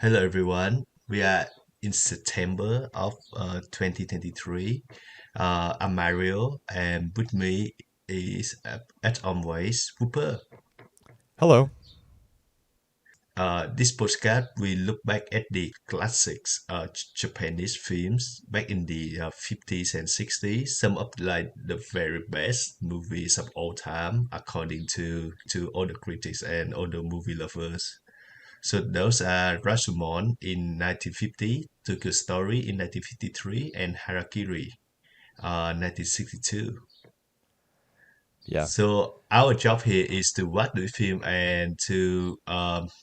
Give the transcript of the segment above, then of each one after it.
Hello everyone. We are in September of 2023. I'm Mario, and with me is, as always, Whooper. Hello. This podcast we look back at the classics, Japanese films back in the 50s and 60s. Some of like the very best movies of all time, according to all the critics and all the movie lovers. So those are Rashomon in 1950, Tokyo Story in 1953, and Harakiri 1962. Yeah. So our job here is to watch the film and to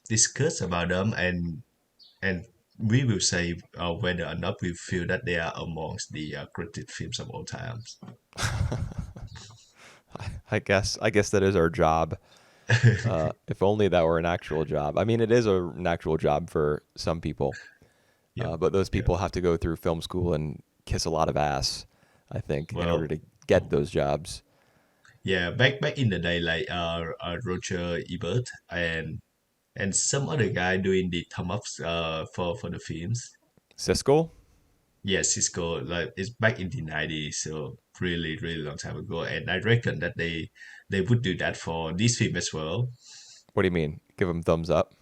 discuss about them, and we will say whether or not we feel that they are amongst the greatest films of all times. I guess that is our job. If only that were an actual job. I mean, it is an actual job for some people, Yep. but those Yeah. people have to go through film school and kiss a lot of ass, I think, in order Well, to get those jobs. yeah. Back in the day, like Roger Ebert and some other guy doing the thumb ups for the films. Siskel? Yes, Cisco, like it's back in the 90s, so really really long time ago, and I reckon that they would do that for this film as well, What do you mean? Give them thumbs up?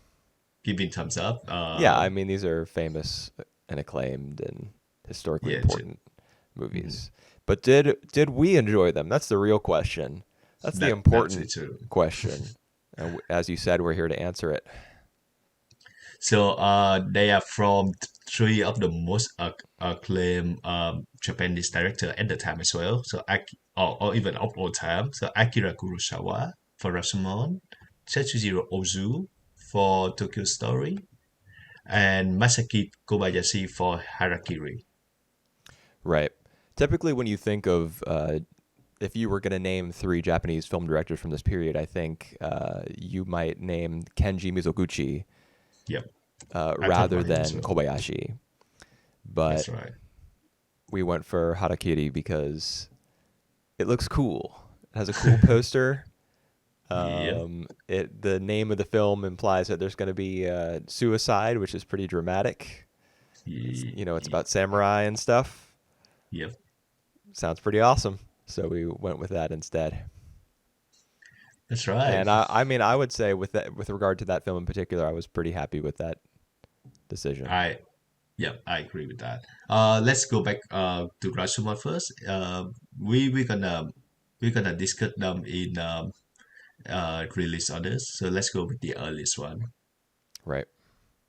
giving thumbs up. Yeah, I mean, these are famous and acclaimed and historically Yeah, important mhm. movies. But did we enjoy them? That's the real question. That's the That's it important too. question. And as you said, we're here to answer it. So they are from three of the most acclaimed Japanese director at the time as well. So or even of all time. So Akira Kurosawa for Rashomon, Tetsuhiro Ozu for Tokyo Story, and Masaki Kobayashi for Harakiri. Right. Typically, when you think of if you were going to name three Japanese film directors from this period, I think you might name Kenji Mizoguchi Yep, I thought rather about him as than well. Kobayashi. That's But right. we went for Harakiri because it looks cool. It has a cool poster. Yep. The name of the film implies that there's going to be suicide, which is pretty dramatic. It's about samurai and stuff. Yep. Sounds pretty awesome. So we went with that instead. That's right. And I mean, I would say with regard to that film in particular, I was pretty happy with that decision. I Yep, I agree with that. Let's go back to Rashomon first. We're gonna discuss them in release orders. So let's go with the earliest one Right.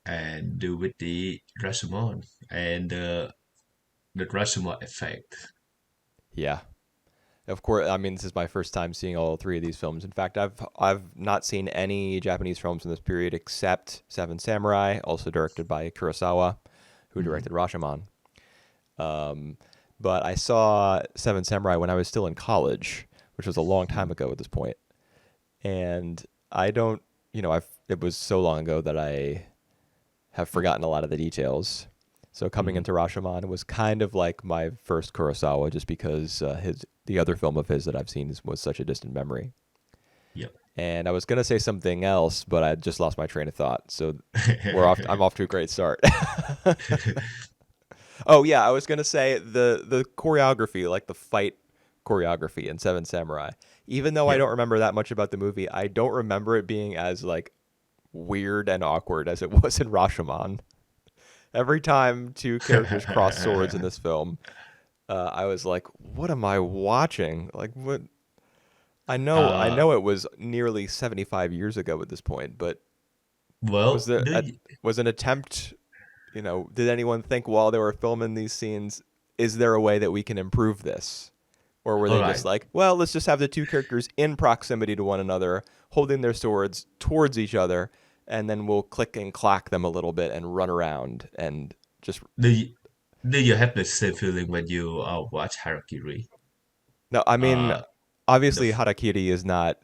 and do with the Rashomon and the Rashomon effect. Yeah. Of course, I mean, this is my first time seeing all three of these films. In fact, I've not seen any Japanese films from this period except Seven Samurai, also directed by Kurosawa, who Mhm. directed Rashomon. Um, but I saw Seven Samurai when I was still in college, which was a long time ago at this point. And I don't, it was so long ago that I have forgotten a lot of the details. So coming Mhm. into Rashomon was kind of like my first Kurosawa, just because the other film of his that I've seen was such a distant memory. Yep. And I was gonna say something else, but I just lost my train of thought. So I'm off to a great start. Oh yeah, I was gonna say the choreography, like the fight choreography in Seven Samurai. Even though I Yep. don't remember that much about the movie, I don't remember it being as like weird and awkward as it was in Rashomon. Every time two characters cross swords in this film, I was like, "What am I watching? Like, what?" I uh, know it was nearly 75 years ago at this point, but was well, there was an attempt? Did anyone think while they were filming these scenes, is there a way that we can improve this? Or were all they right. just like, well, let's just have the two characters in proximity to one another, holding their swords towards each other, and then we'll click and clack them a little bit and run around and just Do you, do you have the same feeling when you watch Harakiri? no. I mean, Uh, the obviously f- Harakiri is not,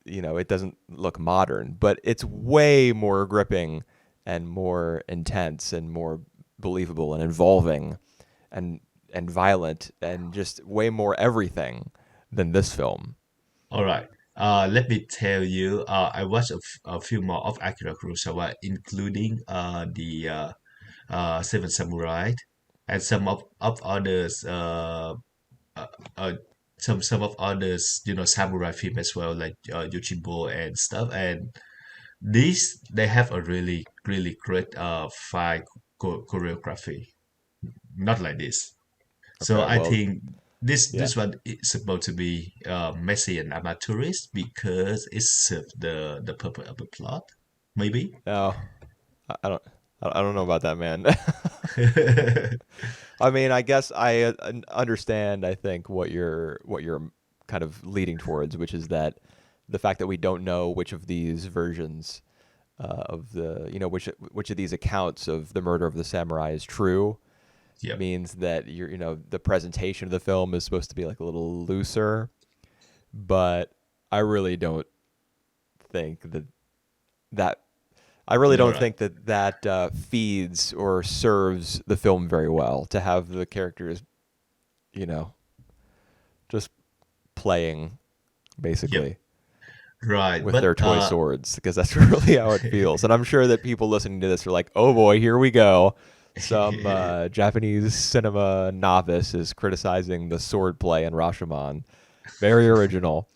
it doesn't look modern, but it's way more gripping and more intense and more believable and involving and violent and just way more everything than this film. all right. Let me tell you, I watched a few more of Akira Kurosawa, including Seven Samurai, and some of others uh, uh some of others samurai film as well, like Yojimbo and stuff. And these they have a really great fight choreography, not like this. So Okay, I well, think this yeah. this one is supposed to be messy and amateurish because it serves the purpose of the plot, maybe. No, I don't. I don't know about that, man. I mean, I guess I understand. I think what you're kind of leading towards, which is that the fact that we don't know which of these versions of the which of these accounts of the murder of the samurai is true Yep. means that the presentation of the film is supposed to be like a little looser. But I really don't think that I really All don't right. think that feeds or serves the film very well to have the characters, you know, just playing Yep. basically Right. with But their toy swords because that's really how it feels. And I'm sure that people listening to this are like, "Oh boy, here we go." Some Japanese cinema novice is criticizing the sword play in Rashomon. Very original.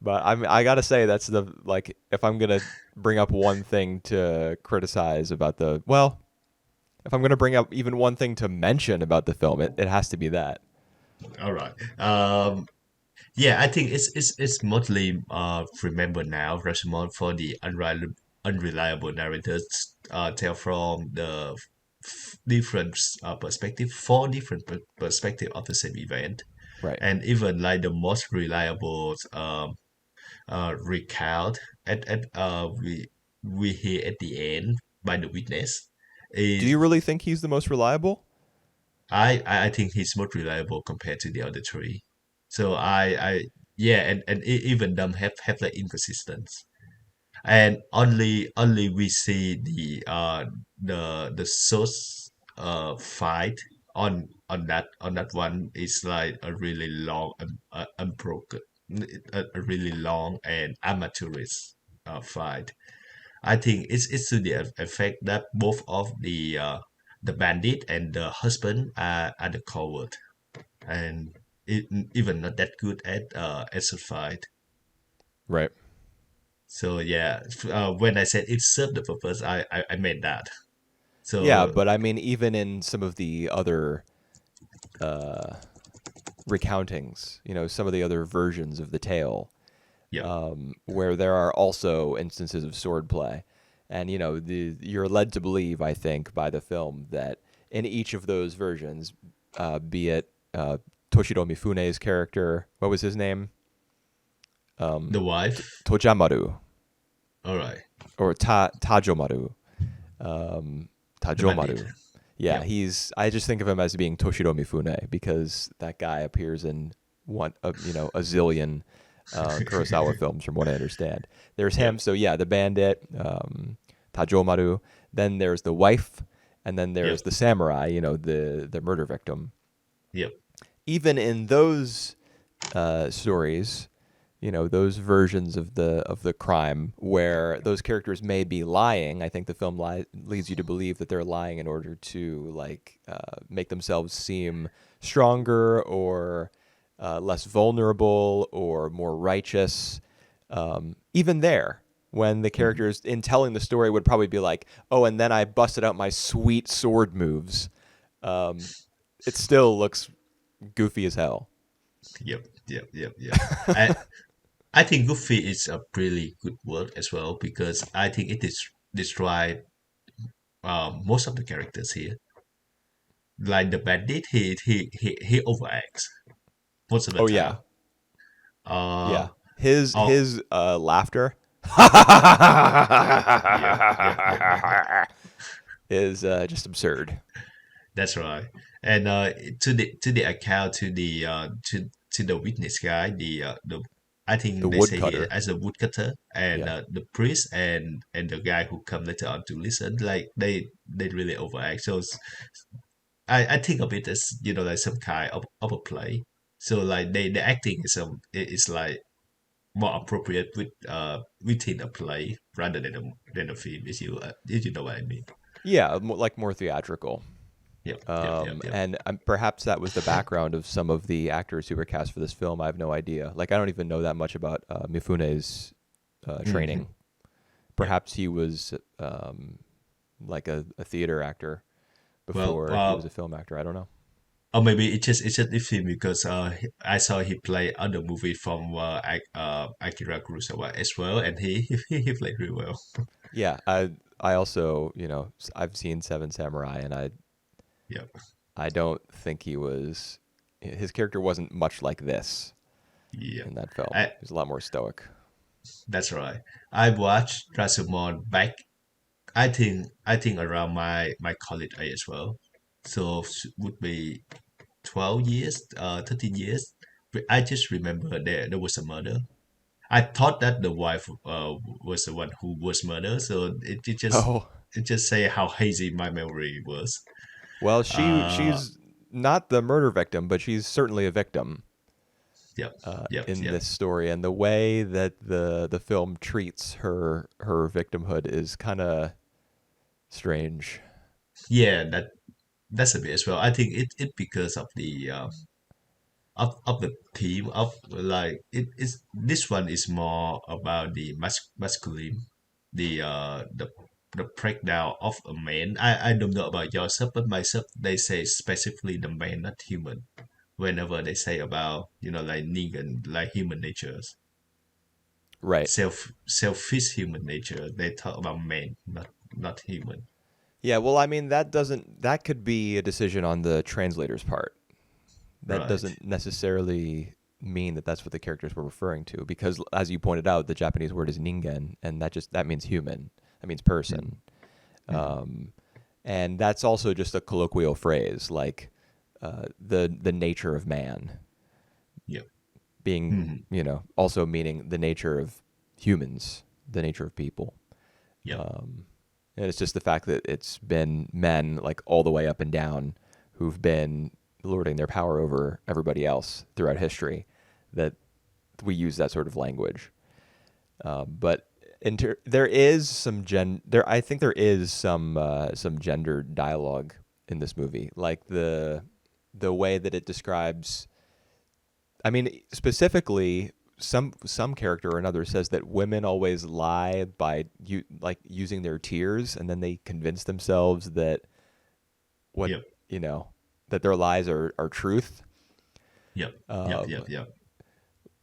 But I gotta say that's the like if I'm gonna bring up one thing to criticize about the well, if I'm gonna bring up even one thing to mention about the film, it has to be that. all right. Yeah, I think it's mostly remember now Rashomon for the unreliable narrators tell from the different perspective, four different perspective of the same event. Right. And even like the most reliable recount we hear at the end by the witness Do you is really think he's the most reliable? I think he's more reliable compared to the other three. So I yeah, and even them have like inconsistence, and only we see the source fight on that one is like a really long unbroken, a really long and amateurish fight. I think it's to the effect that both of the bandit and the husband are the coward, and it, even not that good at a fight. Right. So yeah, when I said it served the purpose, I meant that. Yeah, So but I mean, even in some of the other uh, recountings, some of the other versions of the tale, yeah, where there are also instances of swordplay. And you're led to believe, I think, by the film that in each of those versions, be it Toshiro Mifune's character, what was his name? the wife. Tojamaru All right, or Tajomaru. Um, the bandit. Tajomaru. Yeah, Yep, I just think of him as being Toshiro Mifune because that guy appears in a zillion Kurosawa films, from what I understand. There's him. yep, So yeah, the bandit, Tajomaru. Then there's the wife, and then there's yep, the samurai. The murder victim. yep. Even in those stories, those versions of the crime where those characters may be lying. I think the film leads you to believe that they're lying in order to make themselves seem stronger or less vulnerable or more righteous. Even there, when the Mhm. characters in telling the story would probably be like, "Oh, and then I busted out my sweet sword moves." Um, it still looks goofy as hell. Yep. I think Goofy is a really good word as well because I think it is describe most of the characters here. Like the bandit, he overacts most of the Oh time. yeah, Uh, yeah. His oh, his laughter yep. is just absurd. That's right. And to the account to the witness guy, the I The think they say he woodcutter. as a woodcutter, and Yeah. the priest and the guy who come later on to listen, like they really overact. So I think of it as like some kind of a play. So like they the acting is like more appropriate with within a play rather than a film. If you know what I mean. Yeah, like more theatrical. Yep, yep, yep, yep. And perhaps that was the background of some of the actors who were cast for this film. I have no idea. Like, I don't even know that much about Mifune's Hmm. training. Yep. Perhaps he was like a theater actor Well, before he was a film actor. I don't know. or maybe it's just the film because I saw he play other movie from Akira Kurosawa as well, and he played really well. Yeah, I also, I've seen Seven Samurai, and Yep, I don't think his character wasn't much like this yep. in that film. I He was a lot more stoic. That's right. I watched Rashomon back. I think around my college age as well. So would be 12 years, 13 years. But I just remember there was a murder. I thought that the wife was the one who was murdered. So Oh, it just say how hazy my memory was. well, Uh, she's not the murder victim, but she's certainly a victim yep, yep, in yep. this story, and the way that the film treats her victimhood is kind of strange. Yeah, that's a bit as well. I think it because of the of the theme of like it is this one is more about the masculine, the breakdown of a man. I don't know about yourself, but myself they say specifically the man, not human. Whenever they say about like Negan, like human natures, Right. selfish human nature, they talk about man, not human. Yeah, well, I mean, that could be a decision on the translator's part. That Right. doesn't necessarily mean that that's what the characters were referring to, because as you pointed out, the Japanese word is ningen, and that means human. That means Mm-hmm. person. Mm-hmm. Um, and that's also just a colloquial phrase, like the nature of man Yep. being, Mm-hmm. also meaning the nature of humans, the nature of people. Yep. And it's just the fact that it's been men, like all the way up and down, who've been lording their power over everybody else throughout history, that we use that sort of language. But there is I think there is some gender dialogue in this movie, like the way that it describes. I mean, specifically, some character or another says that women always lie by using their tears, and then they convince themselves that what Yep. you know that their lies are truth. Yep. Yep. Um, Yep. Yep.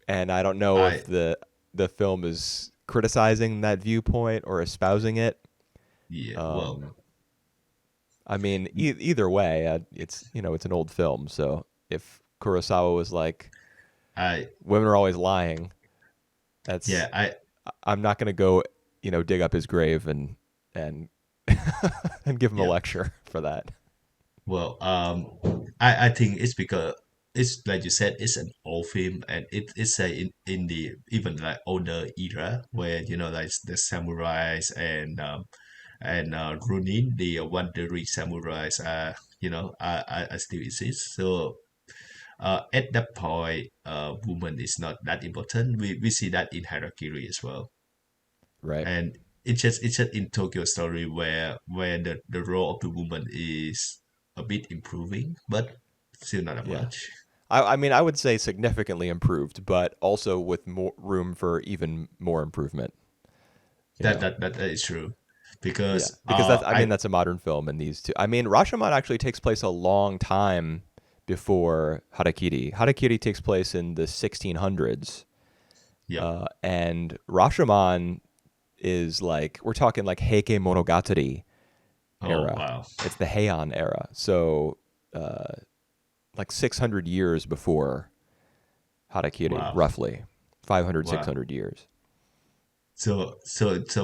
and I don't know if I the film is criticizing that viewpoint or espousing it. Yeah. Well, Um, I mean, either way, it's an old film, so if Kurosawa was like I women are always lying, that's yeah. I I'm not going to go, dig up his grave and and give him a Yeah. lecture for that. Well, I think it's because it's like you said, it's an old film, and it's a in the even like older era where like the samurais and Ronin, the wandering samurais are still exist. So at that point, woman is not that important. We see that in Harakiri as well, Right. and it's just in Tokyo Story where the role of the woman is a bit improving, but still not that Yeah. much. I mean, I would say significantly improved, but also with more room for even more improvement. You That know. that that, that is true, Yeah, because because that's a modern film, and these two. I mean, Rashomon actually takes place a long time before Harakiri. Harakiri takes place in the 1600s, yep. and Rashomon is like we're talking like Heike Monogatari Oh era. wow, It's the Heian era, so uh, like 600 years before Harakiri, wow, roughly 500, wow. 600 years. So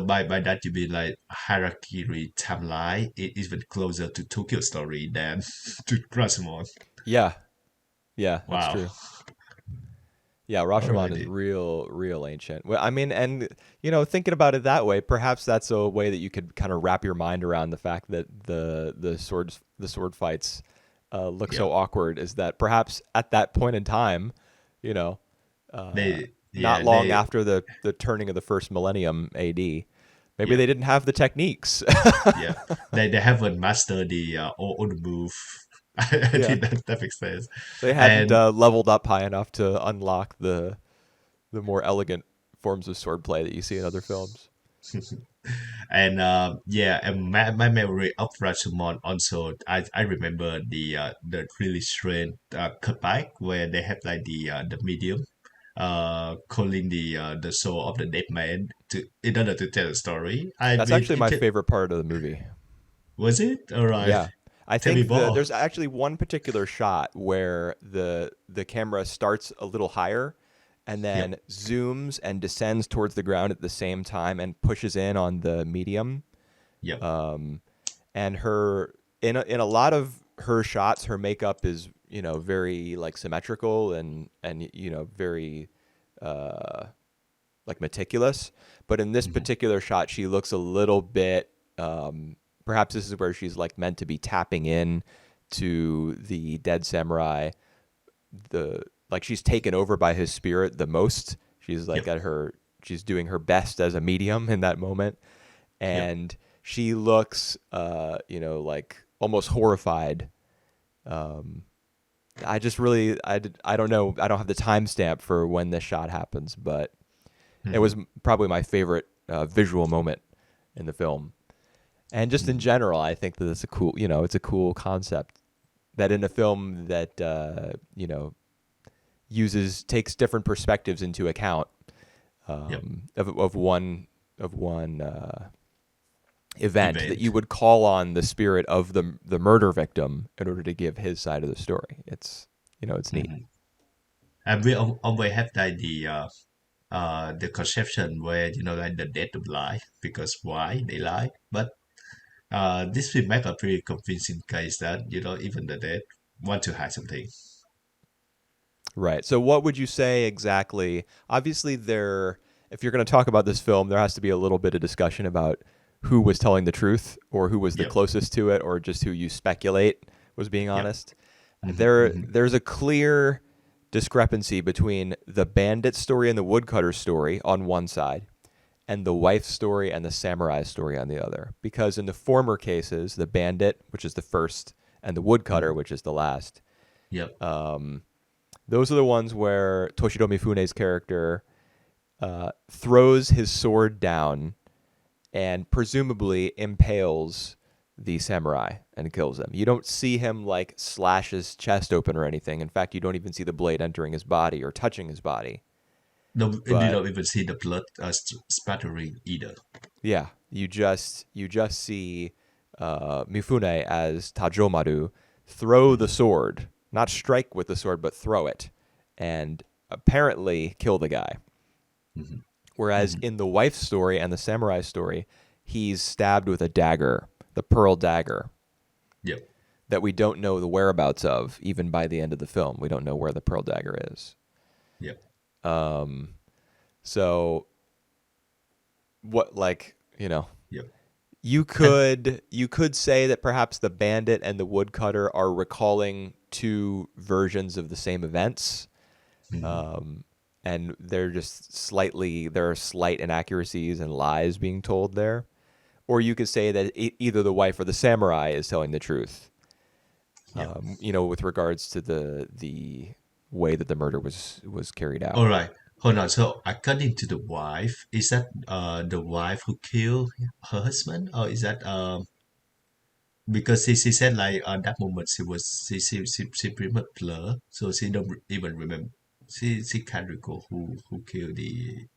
by that you mean like Harakiri timeline is even closer to Tokyo Story than to Rashomon. Yeah, yeah, that's Wow. true. Yeah, Rashomon is Alrighty. real ancient. Well, I mean, and thinking about it that way, perhaps that's a way that you could kind of wrap your mind around the fact that the sword fights look Yep. so awkward. Is that perhaps at that point in time, you know, uh, They not Yeah, long after the turning of the first millennium AD. Maybe yeah, they didn't have the techniques. yeah. They haven't mastered the all the move. I Yeah. think that makes sense. They hadn't And leveled up high enough to unlock the more elegant forms of swordplay that you see in other films. yeah, and my memory of Rashomon also, I remember the really strange cutback where they have like the medium calling the soul of the dead man to in order to tell a story. I That's mean, actually my favorite part of the movie. was it all right? Yeah. I Tell me think more. there's actually one particular shot where the camera starts a little higher and Yep, then zooms and descends towards the ground at the same time and pushes in on the medium. yep, Um, and her in a lot of her shots, her makeup is very like symmetrical and very uh, like meticulous. But in this hmm, particular shot, she looks a little bit. Perhaps this is where she's like meant to be tapping in to the dead samurai. The like she's taken over by his spirit the most. She's like yep, at her. She's doing her best as a medium in that moment, yep. and she looks, like almost horrified. I just really, I don't know. I don't have the timestamp for when this shot happens, but it was Hmm, probably my favorite visual moment in the film. And just in hmm, general, I think that it's a cool, it's a cool concept that in a film that takes different perspectives into account yep. of one event that Event. you would call on the spirit of the murder victim in order to give his side of the story. It's neat. Hmm. And we always have like the conception where like the death of lie because why they lie, but this film make a pretty convincing case that even the dead want to hide something. Right. So what would you say exactly? Obviously if you're going to talk about this film, there has to be a little bit of discussion about who was telling the truth or who was the Yep, closest to it or just who you speculate was being yep, honest. hmm, There hmm, there's a clear discrepancy between the bandit story and the woodcutter story on one side and the wife story and the samurai story on the other. Because in the former cases, the bandit, which is the first, and the woodcutter, hmm, which is the last, yep, um, those are the ones where Toshiro Mifune's character throws his sword down and presumably impales the samurai and kills him. You don't see him like slash his chest open or anything. In fact, you don't even see the blade entering his body or touching his body. no, you But don't even see the blood spattering either. yeah, you just see Mifune as Tajomaru throw the Hmm, sword, not strike with the sword, but throw it, and apparently kill the guy. hmm, Whereas hmm, in the wife's story and the samurai story, he's stabbed with a dagger, the pearl dagger, yep, that we don't know the whereabouts of, even by the end of the film. We don't know where the pearl dagger is. yep, Um, so what, like, yep, and you could say that perhaps the bandit and the woodcutter are recalling two versions of the same events, hmm, um, and there are slight inaccuracies and lies being told there. Or you could say that either the wife or the samurai is telling the truth, yep. with regards to the way that the murder was carried out. All right, hold on. So according to the wife, is that the wife who killed her husband, or is that because she said like at that moment she pretty much blur, so she don't even remember. She can't recall who killed the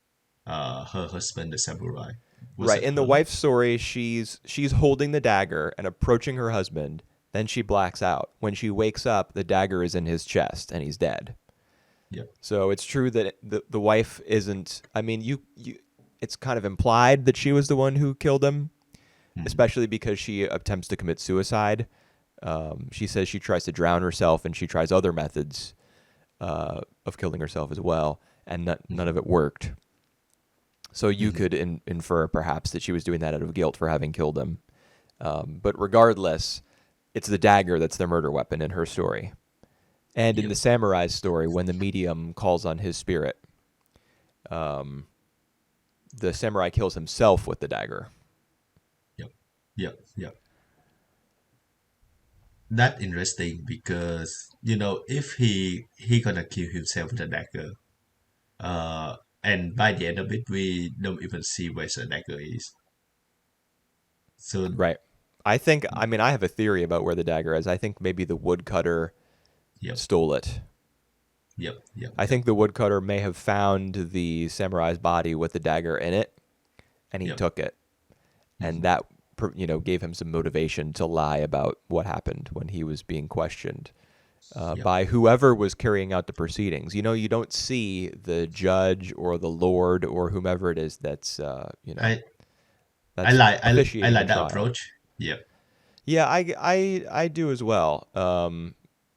her husband, the samurai. Was Right. it In the her? wife's story, she's holding the dagger and approaching her husband. Then she blacks out. When she wakes up, the dagger is in his chest and he's dead. Yep. So it's true that the wife isn't. I mean, it's kind of implied that she was the one who killed him, Hmm. especially because she attempts to commit suicide. She says she tries to drown herself and she tries other methods of killing herself as well, and none Hmm. of it worked. So you Hmm. could infer perhaps that she was doing that out of guilt for having killed him. But regardless, it's the dagger that's the murder weapon in her story. And in Yep. the samurai's story, when the medium calls on his spirit, um, the samurai kills himself with the dagger. yep, yep, yep. That interesting because if he gonna kill himself with a dagger, and by the end of it we don't even see where the dagger is. So Right. I mean, I have a theory about where the dagger is. I think maybe the woodcutter yep, stole it. yep, yep, I yep, think the woodcutter may have found the samurai's body with the dagger in it, and he yep, took it, and mhm, that gave him some motivation to lie about what happened when he was being questioned yep. by whoever was carrying out the proceedings. You don't see the judge or the lord or whomever it is I I that's like I officiating the like that trial. approach. Yep. Yeah, I do as well.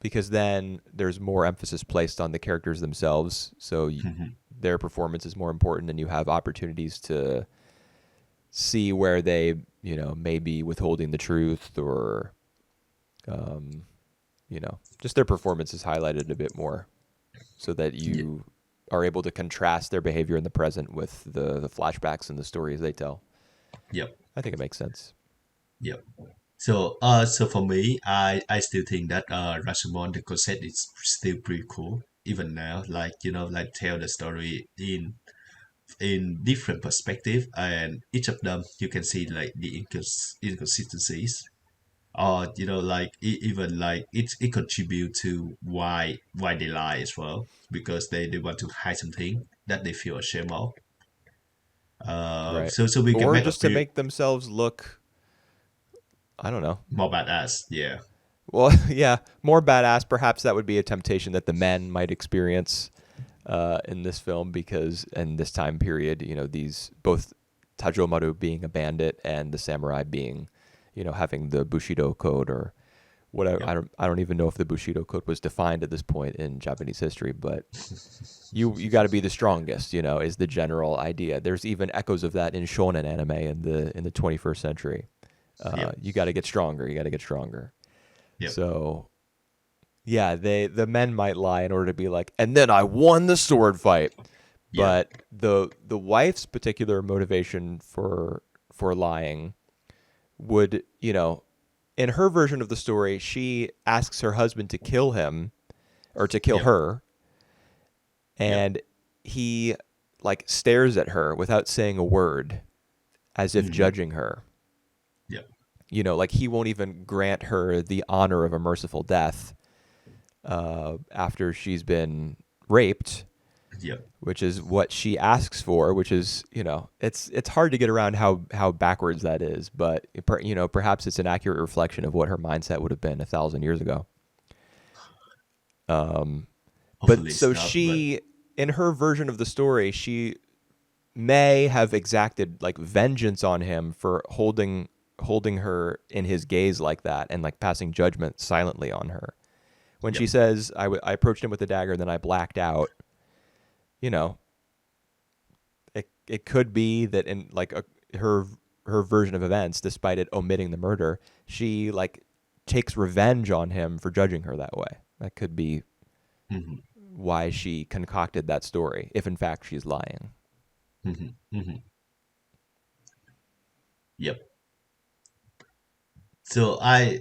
Because then there's more emphasis placed on the characters themselves, so Mhm. their performance is more important, and you have opportunities to see where they, may be withholding the truth, or just their performance is highlighted a bit more, so that Yep. you are able to contrast their behavior in the present with the flashbacks and the stories they tell. Yep. I think it makes sense. Yep. So for me, I still think that Rashomon the concept is still pretty cool even now. Like like tell the story in different perspective, and each of them you can see like the inconsistencies, or like even like it contribute to why they lie as well, because they want to hide something that they feel ashamed of. Right. So we can Or make a just to few make themselves look, I don't know. more badass. Yeah. Well, yeah, more badass. Perhaps that would be a temptation that the men might experience in this film, because in this time period, these both Tajomaru being a bandit and the samurai being, having the Bushido code, or whatever. Yep. I don't even know if the Bushido code was defined at this point in Japanese history, but you got to be the strongest, is the general idea. There's even echoes of that in shonen anime in the 21st century. Yep. You got to get stronger. You got to get stronger. Yep. So yeah, the men might lie in order to be like, and then I won the sword fight. Yep. But the wife's particular motivation for lying would, in her version of the story, she asks her husband to kill him, or to kill Yep. her, Yep. and he like stares at her without saying a word, as if Hmm. judging her. Yep. Like he won't even grant her the honor of a merciful death after she's been raped, Yep. which is what she asks for. Which is, it's hard to get around how backwards that is, but perhaps it's an accurate reflection of what her mindset would have been 1,000 years ago. But Hopefully it's so not, but she, in her version of the story, she may have exacted like vengeance on him for holding her in his gaze like that, and like passing judgment silently on her. When she yep. says, I approached him with a dagger, and then I blacked out, you know, it could be that in like her version of events, despite it omitting the murder, she like takes revenge on him for judging her that way. That could be Hmm. why she concocted that story, if in fact she's lying. Hmm. Hmm. Yep. So I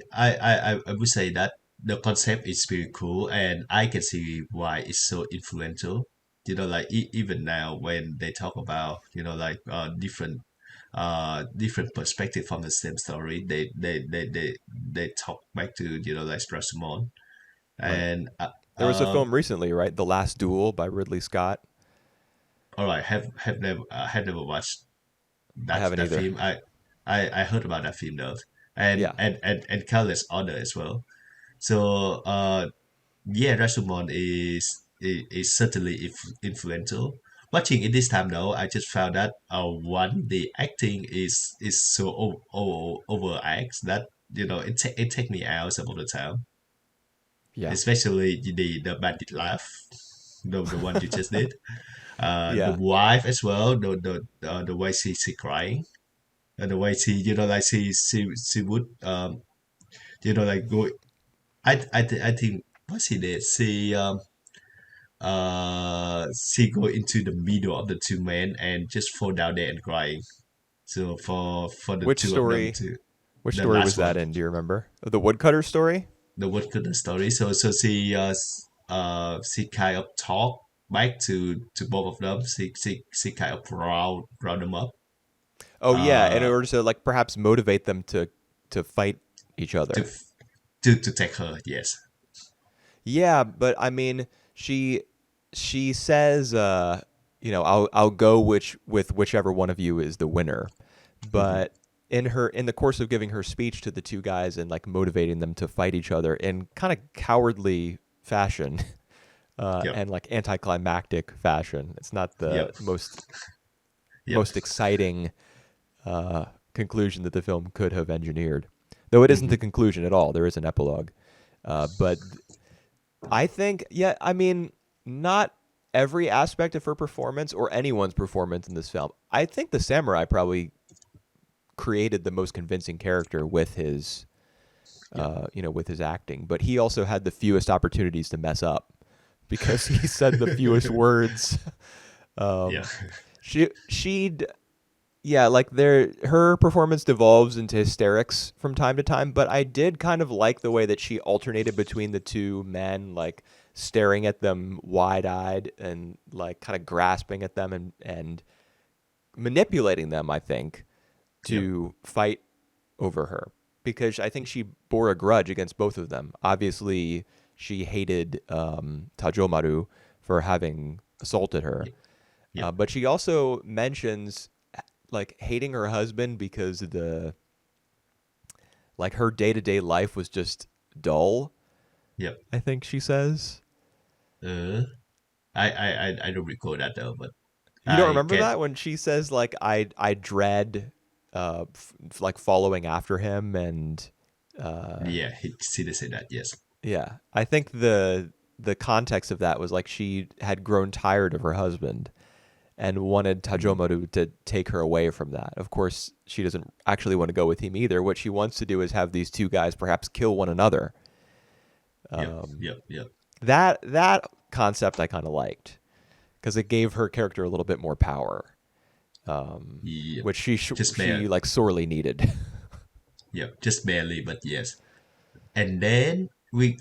would say that the concept is pretty cool, and I can see why it's so influential. Like even now when they talk about like different perspective from the same story, they talk back to like Rashomon, Right. and There was a film recently, right? The Last Duel by Ridley Scott. all right, have never watched I haven't that either. film. I heard about that film though, and Yeah. countless other as well. So yeah, Rashomon is certainly influential. Watching it this time though, I just found that one, the acting is so overact that it take me out some of the time, Yeah. especially the bandit laugh, the one you just did. The Yeah. wife as well, the way she crying, and the way she like she would like go. I think what she did, she she go into the middle of the two men and just fall down there and crying. So for the Which two of them story? to Which the story was last that one, in? Do you remember the woodcutter story? the what could the story. So she kind of talk back to both of them. She kind of round them up. Oh yeah, in Uh, order to like perhaps motivate them to fight each to other. to take her. Yes. Yeah, but I mean, she says, I'll go with whichever one of you is the winner. Hmm. But in the course of giving her speech to the two guys and like motivating them to fight each other in kind of cowardly fashion, Yep. and like anticlimactic fashion, it's not the Yep. Yep. most exciting conclusion that the film could have engineered. Though it isn't the Hmm. conclusion at all. There is an epilogue. But I think, yeah, I mean, not every aspect of her performance or anyone's performance in this film. I think the samurai probably created the most convincing character with his, Yep. with his acting. But he also had the fewest opportunities to mess up because he said the fewest words. Yeah. Um, she'd yeah, like her performance devolves into hysterics from time to time, but I did kind of like the way that she alternated between the two men, like staring at them wide-eyed and like kind of grasping at them and manipulating them, I think, Yep. to fight over her because I think she bore a grudge against both of them. Obviously, she hated Tajomaru for having assaulted her, Yep. Yep. but she also mentions like hating her husband because the like her day-to-day life was just dull, Yep. I think she says. Uh, I don't recall that though, but You don't I remember can. that when she says like I dread like following after him and uh Yeah, she did say that. Yes. yeah, I think the context of that was like she had grown tired of her husband and wanted Hmm. Tajomaru to take her away from that. Of course, she doesn't actually want to go with him either. What she wants to do is have these two guys perhaps kill one another. Yep. Um, Yep. Yep. that concept I kind of liked because it gave her character a little bit more power, Yep. which Just she barely. like sorely needed. Yep. Just barely, but yes. And then we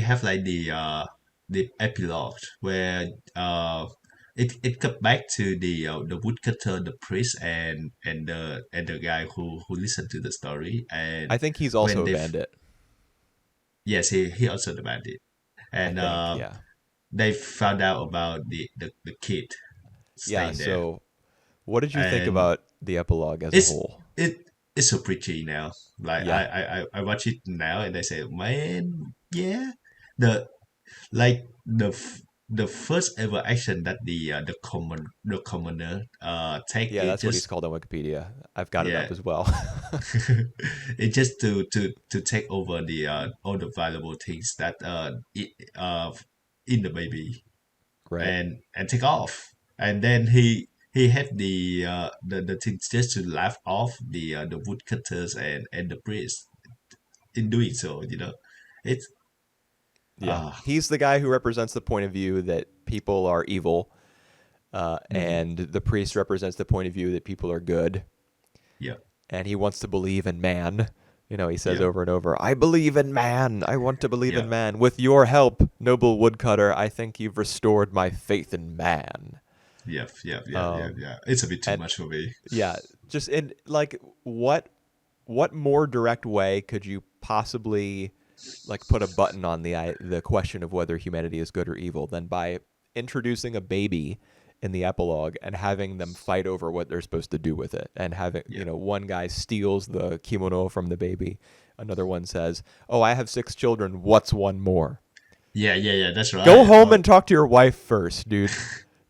have like the epilogue where it cut back to the woodcutter, the priest, and the guy who listened to the story. I And think he's when also a they bandit. yes, he also demanded it. I And think, yeah, they found out about the kid yeah. staying there. So, what did you think And about the epilogue as a it's whole? it's so pretty now. Like Yeah, I watch it now and I say, man, yeah, the like the first ever action that the commoner take yeah, it that's what he's just called on Wikipedia. I've got it yeah up as well. it just to take over the all the valuable things that in the baby Right. and take off and then he had the things just to laugh off the woodcutters and the priest in doing so, it's Yeah, ah he's the guy who represents the point of view that people are evil, mhm, and the priest represents the point of view that people are good, yeah, and he wants to believe in man. He says yeah, over and over, "I believe in man. I want to believe yeah. in man. With your help, noble woodcutter, I think you've restored my faith in man." Yeah, yeah, yeah, yeah, Um, yeah. It's a bit too and much for me. yeah, just in like what more direct way could you possibly like put a button on the question of whether humanity is good or evil than by introducing a baby in the epilogue and having them fight over what they're supposed to do with it and having Yeah, one guy steals the kimono from the baby, another one says, "Oh, I have 6 children, what's one more?" yeah, yeah, yeah. That's Go right. home and talk to your wife first, dude.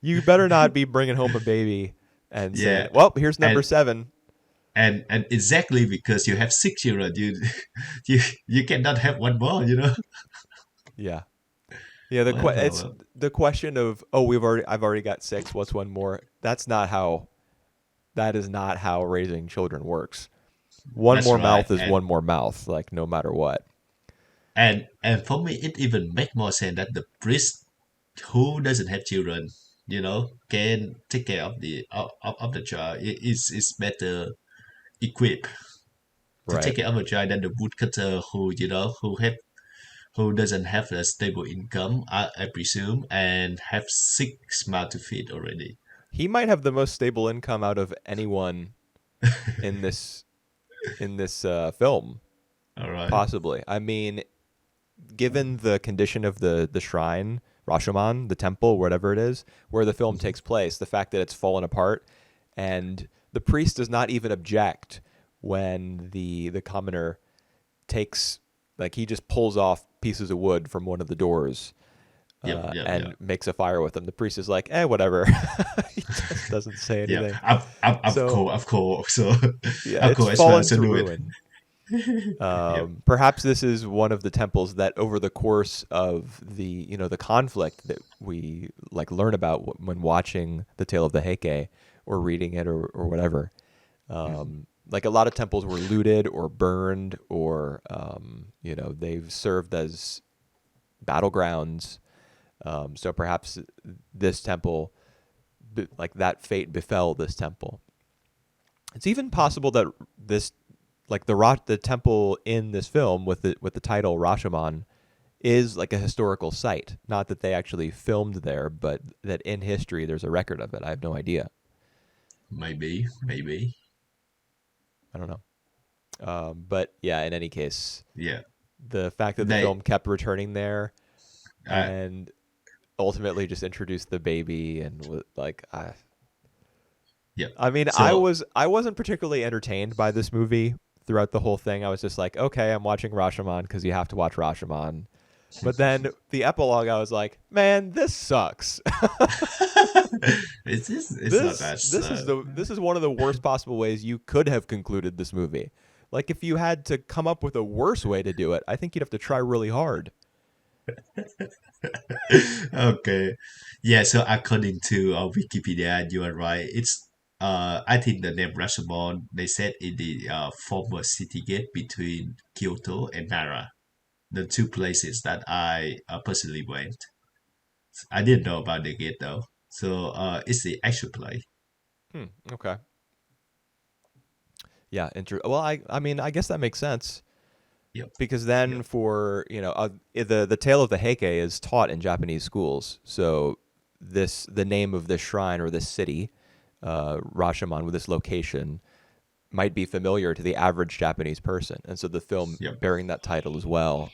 You better not be bringing home a baby and saying, Yeah, "Well, here's number and 7." and exactly because you have 6 children, you cannot have one more. Yeah. Yeah, Well, it's well, the question of, "Oh, I've already got 6, what's one more?" That is not how raising children works. One that's more right. mouth is one more mouth, like no matter what. And for me, it even make more sense that the priest who doesn't have children, can take care of of the child. It's better equipped to Right. take care of a child than the woodcutter who doesn't have a stable income, I presume, and have 6 mouths to feed already. He might have the most stable income out of anyone in this film, All right. possibly. I mean, given the condition of the shrine, Rashomon, the temple, whatever it is, where the film Mhm. takes place, the fact that it's fallen apart, and the priest does not even object when the commoner takes, like, he just pulls off pieces of wood from one of the doors Yep, yep, yep. and makes a fire with them. The priest is like, whatever. He just doesn't say Yeah, anything. of So course, of course. So, yeah, of it's course, I fallen should to do it. ruin. Yep. Perhaps this is one of the temples that, over the course of the conflict that we like learn about when watching the Tale of the Heike or reading it or whatever. Mhm. Like a lot of temples were looted or burned or they've served as battlegrounds. So perhaps this temple, like that fate befell this temple. It's even possible that this, like the temple in this film with the title Rashomon, is like a historical site. Not that they actually filmed there, but that in history there's a record of it. I have no idea. Maybe, maybe. I don't know. But yeah, in any case, Yeah. the fact that the They, film kept returning there uh, and ultimately just introduced the baby like yeah. I mean, So, I wasn't particularly entertained by this movie throughout the whole thing. I was just like, okay, I'm watching Rashomon because you have to watch Rashomon. But then the epilogue, I was like, man, this sucks. it's not this that this is the this is one of the worst possible ways you could have concluded this movie. Like if you had to come up with a worse way to do it, I think you'd have to try really hard. okay. Yeah, so according to Wikipedia, you are right. I think the name Rashomon, they said in the former city gate between Kyoto and Nara, the two places that I personally went. I didn't know about the gate though. So it's the actual place. Okay. Yeah. Well, I mean, I guess that makes sense Yep, because then yep, for the tale of the Heike is taught in Japanese schools. So the name of this shrine or this city, Rashomon, with this location, might be familiar to the average Japanese person, and so the film yep. bearing that title as well,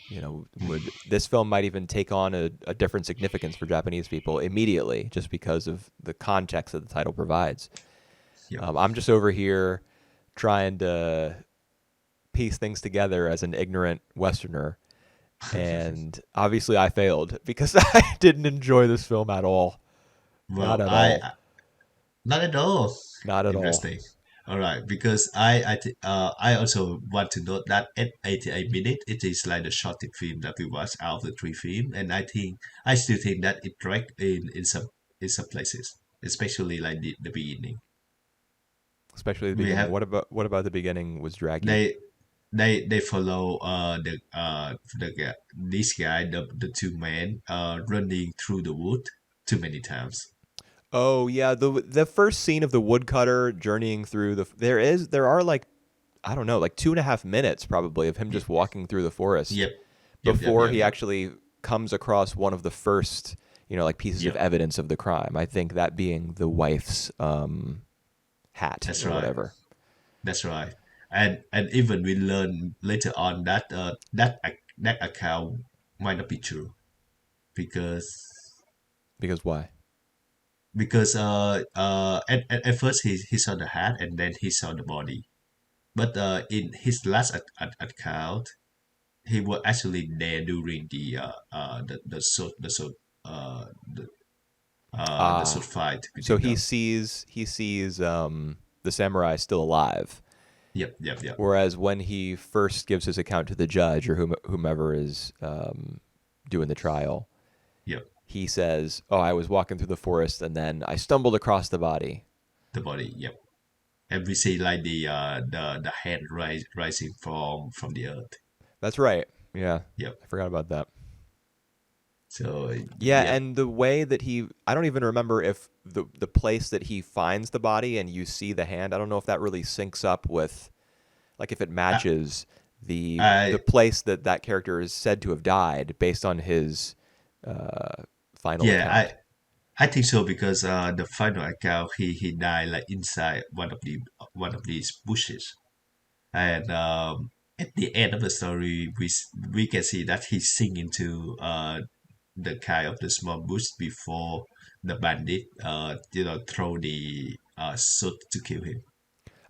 would this film might even take on a different significance for Japanese people immediately, just because of the context that the title provides. Yep. I'm just over here trying to piece things together as an ignorant Westerner, and obviously I failed because I didn't enjoy this film at all. Not Well, at all. not at all. Not at all. Interesting. All right, because I also want to note that at 88 minutes, it is like the shortest film that we watched out of the three films, and I still think that it dragged in some places, especially like the beginning. Especially the We beginning. have What about the beginning was draggy? they they follow this guy, the two men running through the wood too many times. Oh yeah, the first scene of the woodcutter journeying through there are like, I don't know, like 2.5 minutes probably of him Y- just walking through the forest Yep, yep, yep, before yep, he yep. actually comes across one of the first, like pieces of Yep. evidence of the crime. I think that being the wife's hat That's or right. whatever. That's right. And even we learn later on that that account might not be true because Because why? at first he saw the hat and then he saw the body. But in his last account, he was actually there during uh the the sword Ah, fight so between he them. sees he sees the samurai still alive. Yep, yep, yep, Whereas when he first gives his account to the judge or whomever is doing the trial, yep. he says, "Oh, I was walking through the forest and then I stumbled across the body." The body, yep. And we see like the hand rising from the earth. That's right. Yeah, Yep. I forgot about that. So Yeah, yep. and the way that I don't even remember if the place that he finds the body and you see the hand, I don't know if that really syncs up with, like, if it I, matches the I place that that character is said to have died based on his uh, final yeah, account. I think so because the final account he died like inside one of these bushes, and at the end of the story we can see that he sink into the kind of the small bush before the bandit throw the sword to kill him.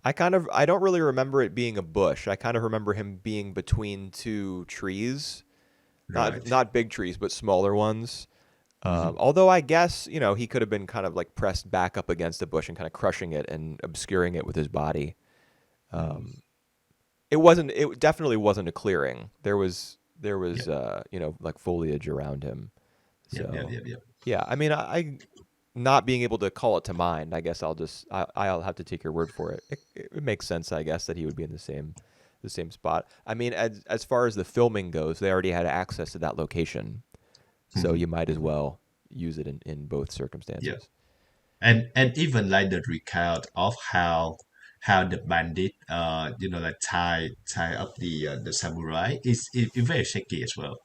I don't really remember it being a bush. I kind of remember him being between two trees, Right. not big trees, but smaller ones. Hmm. Although I guess he could have been kind of like pressed back up against a bush and kind of crushing it and obscuring it with his body. Hmm. Um, it wasn't. It definitely wasn't a clearing. There was Yep. like foliage around him. Yep. Yep. So Yep. Yep. yeah, I mean, I not being able to call it to mind. I guess I'll have to take your word for it. It makes sense, I guess, that he would be in the same spot. I mean, as far as the filming goes, they already had access to that location, so Hmm. you might as Hmm. well use it in both Yep. circumstances. And even like the recount of how the bandit like tie up the samurai is very shaky as well.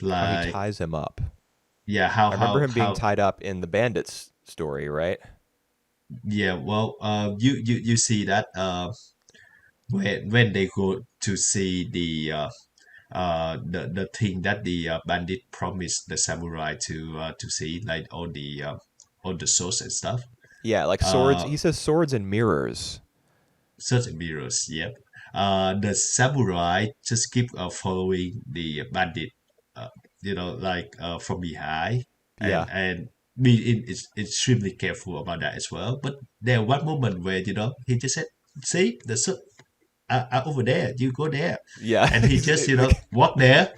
How he Like ties him up. yeah, I remember him being how tied up in the bandits story, right? yeah, well you see that when they go to see the thing that the bandit promised the samurai to see, like all the swords and stuff. Yeah, like swords. uh He says swords and mirrors. Certain mirrors, yep. The samurai just keep following the bandit, uh, from behind, Yeah, and being extremely careful about that as well. But there one moment where he just said, "See, the sword are over there. You go there," yeah. and he just walk there.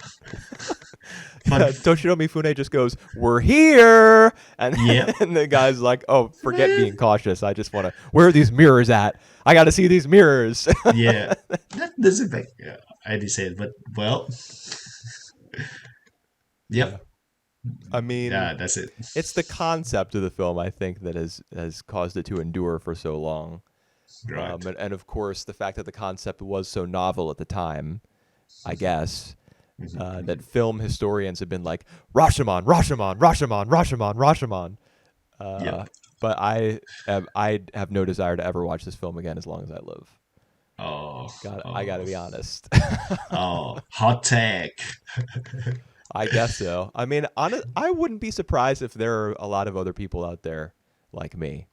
Fun, Yeah, Toshiro Mifune just goes, "We're here," and, yep, and the guy's like, "Oh, forget being cautious. I just want to. Where are these mirrors at? I got to see these mirrors." yeah. That doesn't make any sense, but well, Yeah, yep, I mean, yeah, that's it. it's the concept of the film I think that has caused it to endure for so long, Right. and of course the fact that the concept was so novel at the time. I guess Mhm, that mhm. film historians have been like Rashomon, Rashomon, Rashomon, Rashomon, Rashomon. Yep. Uh, but I have no desire to ever watch this film again as long as I live. Oh, I got to oh, be honest. oh, hot tech. I guess so. I mean, I wouldn't be surprised if there are a lot of other people out there like me.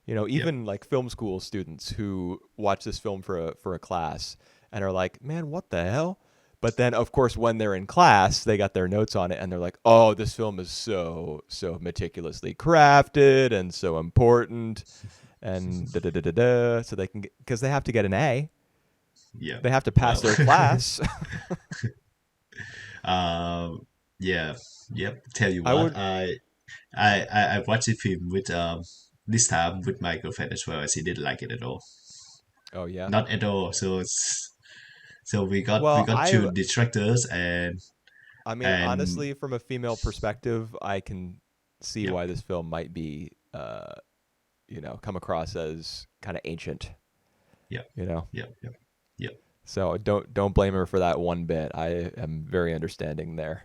Yep. Even like film school students who watch this film for a class and are like, "Man, what the hell?" But then, of course, when they're in class, they got their notes on it and they're like, "Oh, this film is so meticulously crafted and so important." And da da da da da. So they can because they have to get an A. Yep. They have to pass Well, their class. um, yeah, yep. Tell you I what, would. I watched the film with this time with my girlfriend as well, and she didn't like it at all. Oh yeah. Not at all. So we Well, got two detractors I mean, and honestly, from a female perspective, I can see yep, why this film might be, come across as kind of ancient. yep, You know, yep, yep, yep. so don't blame her for that one bit. I am very understanding there.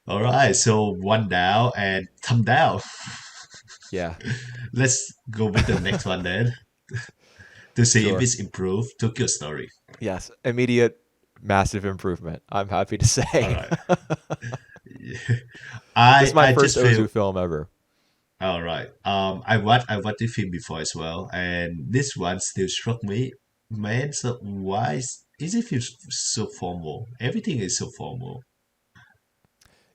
All right, so one down and thumb down. Yeah, Let's go with the next one then to see if sure. it's improved. Tokyo Story. Yes, immediate, massive improvement. I'm happy to All say. right. This is my I first just feel Ozu film ever. all right. I watched the film before as well, and this one still struck me. Man, so why is it feel so formal? Everything is so formal.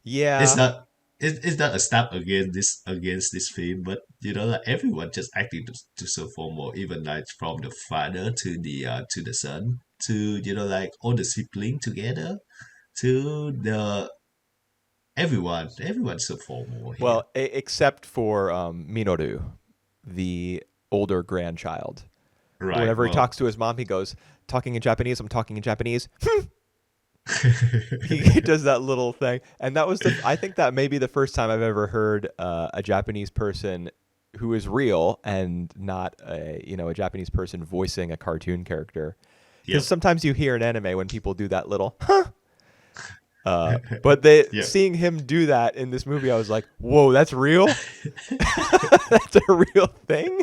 It's Yeah. not it's not a step against this film, but like everyone just acting to so formal, even like from the father to the son to like all the sibling together to the everyone's so formal here. Well, except for Minoru, the older grandchild. Right. Whenever he Well, talks to his mom, he goes, talking in Japanese, I'm talking in Japanese. He does that little thing, and that was the. I think that may be the first time I've ever heard a Japanese person who is real and not a Japanese person voicing a cartoon character. Because Yep. sometimes you hear in anime when people do that little huh. But they Yep. seeing him do that in this movie, I was like, whoa, that's real. That's a real thing.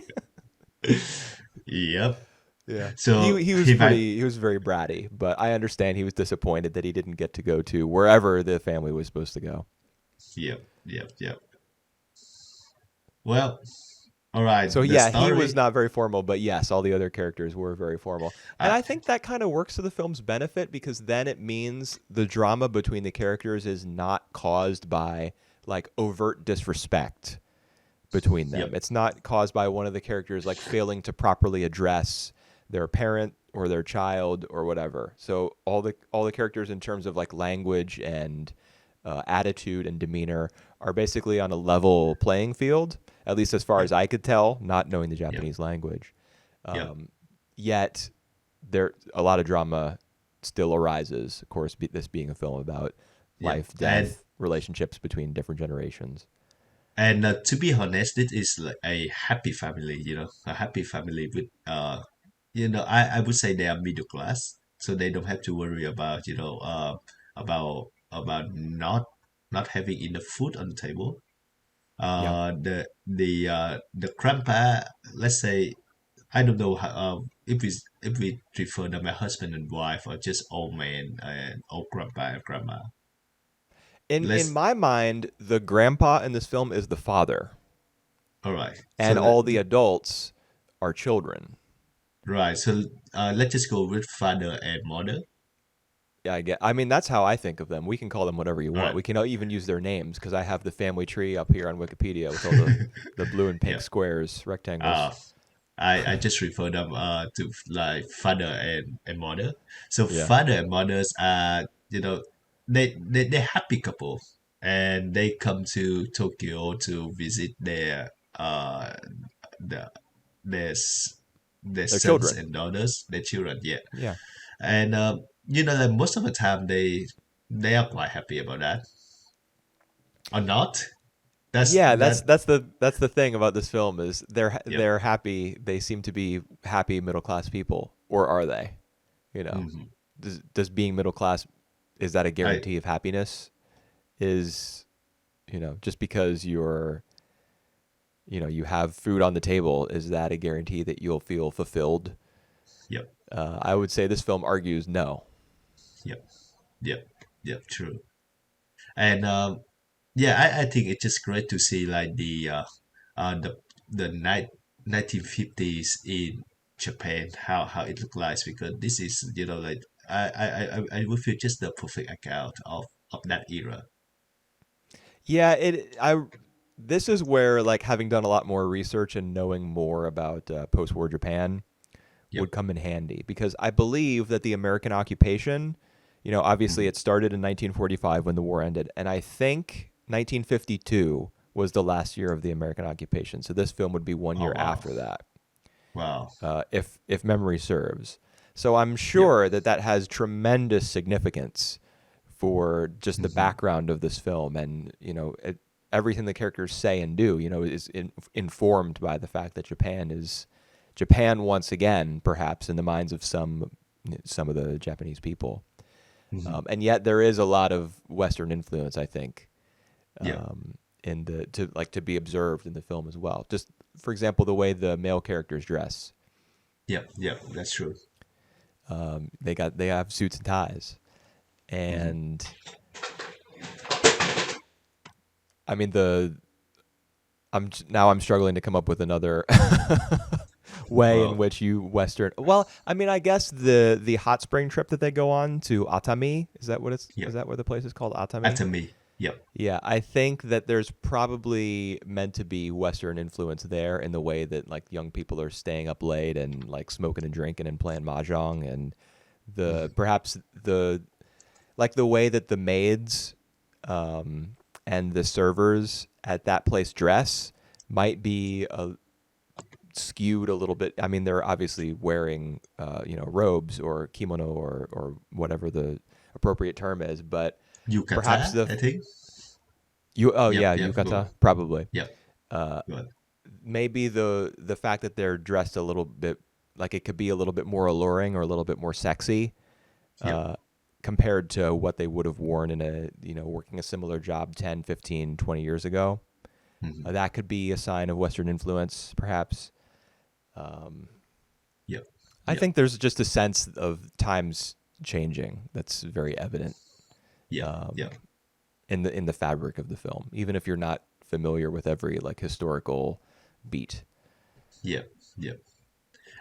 Yep. Yeah. So He was he might. pretty he was very bratty, but I understand he was disappointed that he didn't get to go to wherever the family was supposed to go. Yep. Yep. Yep. Well, all right. So The yeah, he was story. not very formal, but yes, all the other characters were very formal. And Uh, I think that kind of works to the film's benefit because then it means the drama between the characters is not caused by like overt disrespect between them. yep. It's not caused by one of the characters like failing to properly address their parent or their child or whatever. So all the characters in terms of like language and attitude and demeanor are basically on a level playing field, at least as far as Yep. I could tell, not knowing the Yep. Japanese language. Yep. Um, Yet there a lot of drama still arises. Of course, this being a film about Yep. life, death, relationships between different generations. And to be honest, this is like a happy family. A happy family with I would say they are middle class, so they don't have to worry about not having enough food on the table. Yeah. The grandpa, let's say, I don't know how, if we prefer them as husband and wife or just old man and old grandpa and grandma. In Let's my mind, the grandpa in this film is the father, All right. So and all the adults are children. right. So let's just go with father and mother. Yeah, I mean, that's how I think of them. We can call them whatever you All want. right. We can even use their names because I have the family tree up here on Wikipedia with all the blue and pink Yeah. squares, Uh, rectangles. I just refer them to like father and mother. So Yeah, father and mothers are they're happy couple, and they come to Tokyo to visit the their s- their they're sons children. and daughters, their children. Yeah, Yeah, and like most of the time they are quite happy about that or not. That's yeah. That's that. that's the that's the thing about this film is Yep. they're happy. They seem to be happy middle class people, or are they? You know, hmm does being middle class, is that a I guarantee of happiness? Is just because you have food on the table, is that a guarantee that you'll feel fulfilled? Yep. I would say this film argues no. Yep. Yep. Yep. True. And yeah, I think it's just great to see like the 1950s in Japan, how it looked like, because this is like I would feel just the perfect account of that era. Yeah, it I this is where like having done a lot more research and knowing more about post-war Japan Yep. would come in handy because I believe that the American occupation, obviously hmm it started in 1945 when the war ended, and I think 1952 was the last year of the American occupation. So this film would be one Oh year wow. after that, Wow. if memory serves. So I'm Yep. sure that that has tremendous significance for just the hmm background of this film, and everything the characters say and do, is informed by the fact that Japan is Japan once again, perhaps in the minds of some of the Japanese people. hmm And yet there is a lot of Western influence, I think, Yep. in the to be observed in the film as well. Just for example, the way the male characters dress. Yep. Yep. That's true. They have suits and ties, hmm and I mean the I'm struggling to come up with another way in Well, which you Western. Well, I mean, I guess the hot spring trip that they go on to Atami, is yep. that what the place is called, Atami? Atomy. Yep. Yeah, I think that there's probably meant to be Western influence there in the way that like young people are staying up late and like smoking and drinking and playing mahjong, and the hmm perhaps the like the way that the maids and the servers at that place dress might be skewed a little bit. I mean, they're obviously wearing robes or kimono or whatever appropriate term is, but perhaps Yukata, the I think. you oh Yep, yeah, yep, go. yukata probably. Yep, Uh, good. Maybe the fact that they're dressed a little bit like it could be a little bit more alluring or a little bit more sexy Yep. uh, compared to what they would have worn in a working a similar job 10, 15, 20 years ago. Hmm. That could be a sign of Western influence, perhaps. Um, Yep. I Yep. think there's just a sense of times changing that's very evident Yep. um, Yep. in the fabric of the film, even if you're not familiar with every like historical beat. Yep. Yep.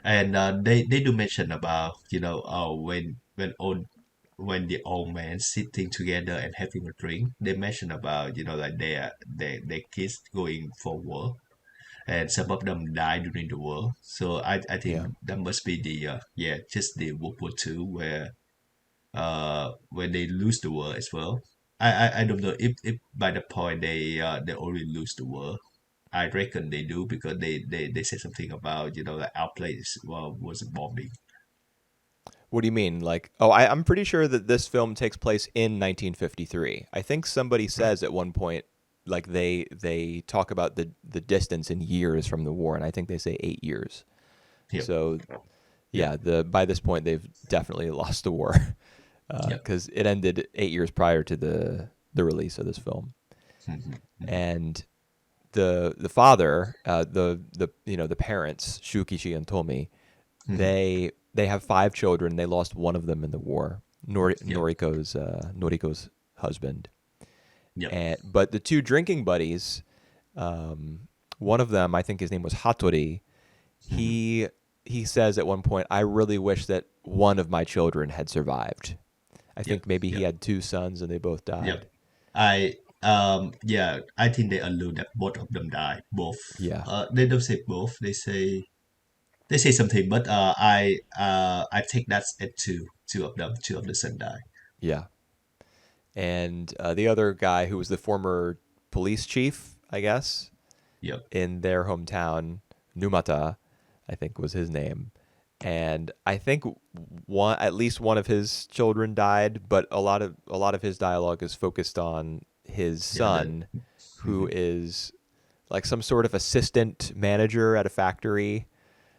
And they do mention about when the old man sitting together and having a drink, they mention about like their kids going for war, and some of them died during the war. So I think Yeah. that must be the just the World War II where they lose the war as well. I don't know if by the point they already lose the war. I reckon they do because they said something about that our place was bombing. What do you mean? Like, oh, I'm pretty sure that this film takes place in 1953. I think somebody Right. says at one point, like they talk about the distance in years from the war, and I think they say 8 years. Yep. So Yep. yeah, the by this point they've definitely lost the war Yep. because it ended 8 years prior to the release of this film. Hmm. Hmm. And the father, the parents, Shukichi and Tomi, Hmm. they have 5 children. They lost one of them in the war, Yep. Noriko's husband. Yep. And but the two drinking buddies, um, one of them, I think his name was Hattori. Hmm. He he says at one point, "I really wish that one of my children had survived." I Yep. think maybe he Yep. had 2 sons and they both Yep. died. I think they allude that both of them died. Both. Yeah, They don't say both. They say something, but I take that as two. Two of them. Two of the son died. yeah. And the other guy who was the former police chief, I guess, Yep. in their hometown, Numata, I think was his name. And I think at least one of his children died, but a lot of his dialogue is focused on his Yeah. That. son, who Hmm. is like some sort of assistant manager at a factory,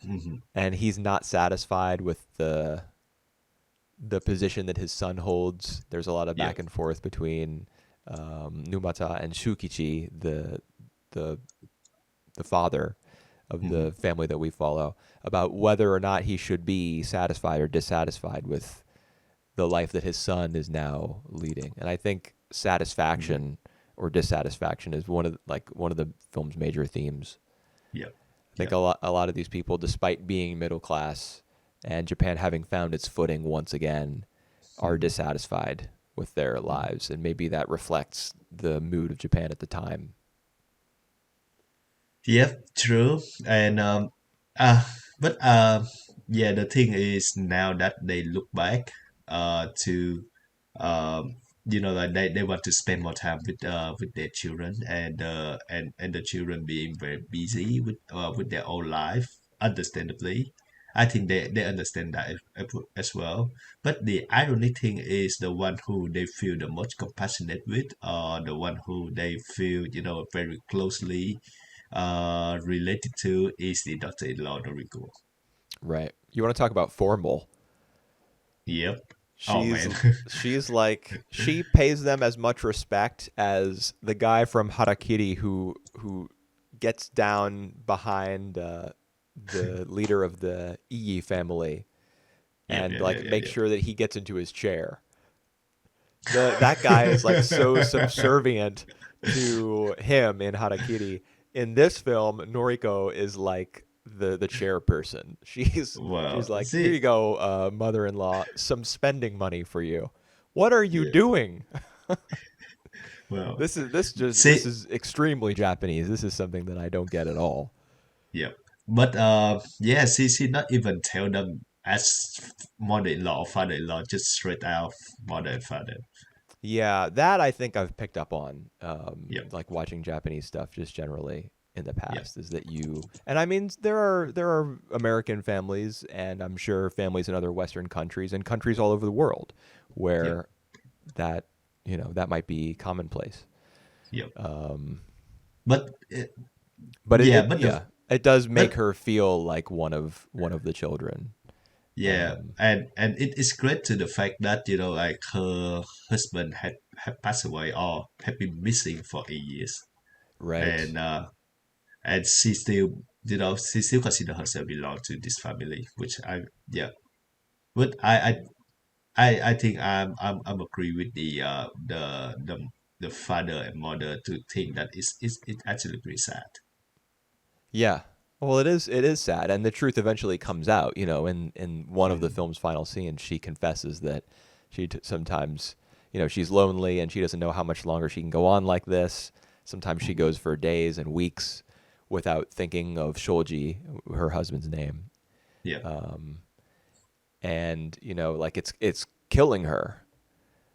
Hmm. and he's not satisfied with the position that his son holds. There's a lot of back Yep. and forth between Numata and Shukichi, the the father of Hmm. the family that we follow, about whether or not he should be satisfied or dissatisfied with the life that his son is now leading. And I think Hmm. satisfaction or dissatisfaction is one of the film's major themes. Yep. I think Yep. a lot of these people, despite being middle class and Japan having found its footing once again, are Hmm. dissatisfied with their lives, and maybe that reflects the mood of Japan at the time. Yep, true. And uh but yeah, the thing is now that they look back to like they want to spend more time with their children, and the children being very busy with their own life, understandably. I think they understand that as well. But the ironic thing is the one who they feel the most compassionate with, or the one who they feel very closely related to is the daughter-in-law Noriko. Right. You want to talk about formal? Yep. Oh She's man. she's like she pays them as much respect as the guy from Harakiri who gets down behind the leader of the Iyi family Yep. and Yep. Yep. like Yep. makes Yep. sure that he gets into his chair. That guy is like so subservient to him in Harakiri. In this film, Noriko is like the chairperson. She's Well, like, here see. you go, mother-in-law, some spending money for you. What are you Yeah. doing? Well, This see. is extremely Japanese. This is something that I don't get at all. Yep. But yeah, she not even tell them as mother-in-law or father-in-law, just straight out mother and father. Yeah, that I think I've picked up on, Yep. like watching Japanese stuff just generally in the Yep. past, is that and I mean there are American families and I'm sure families in other Western countries and countries all over the world Yep. where that that might be commonplace. Yep. Um, But but yeah, it but the yeah, it does make but her feel like one of the children. yeah, Um, and it is great to the fact that like her husband had passed away or had been missing for 8 years, right. and she still she still consider herself belong to this family, which I yeah, but I think I'm agree with the father and mother to think that it's actually pretty sad. Yeah. Well, it is sad, and the truth eventually comes out. In one of the Hmm. film's final scenes, she confesses that sometimes, she's lonely and she doesn't know how much longer she can go on like this. Sometimes she Hmm. goes for days and weeks without thinking of Shoji, her husband's name, Yeah. um, and like it's killing her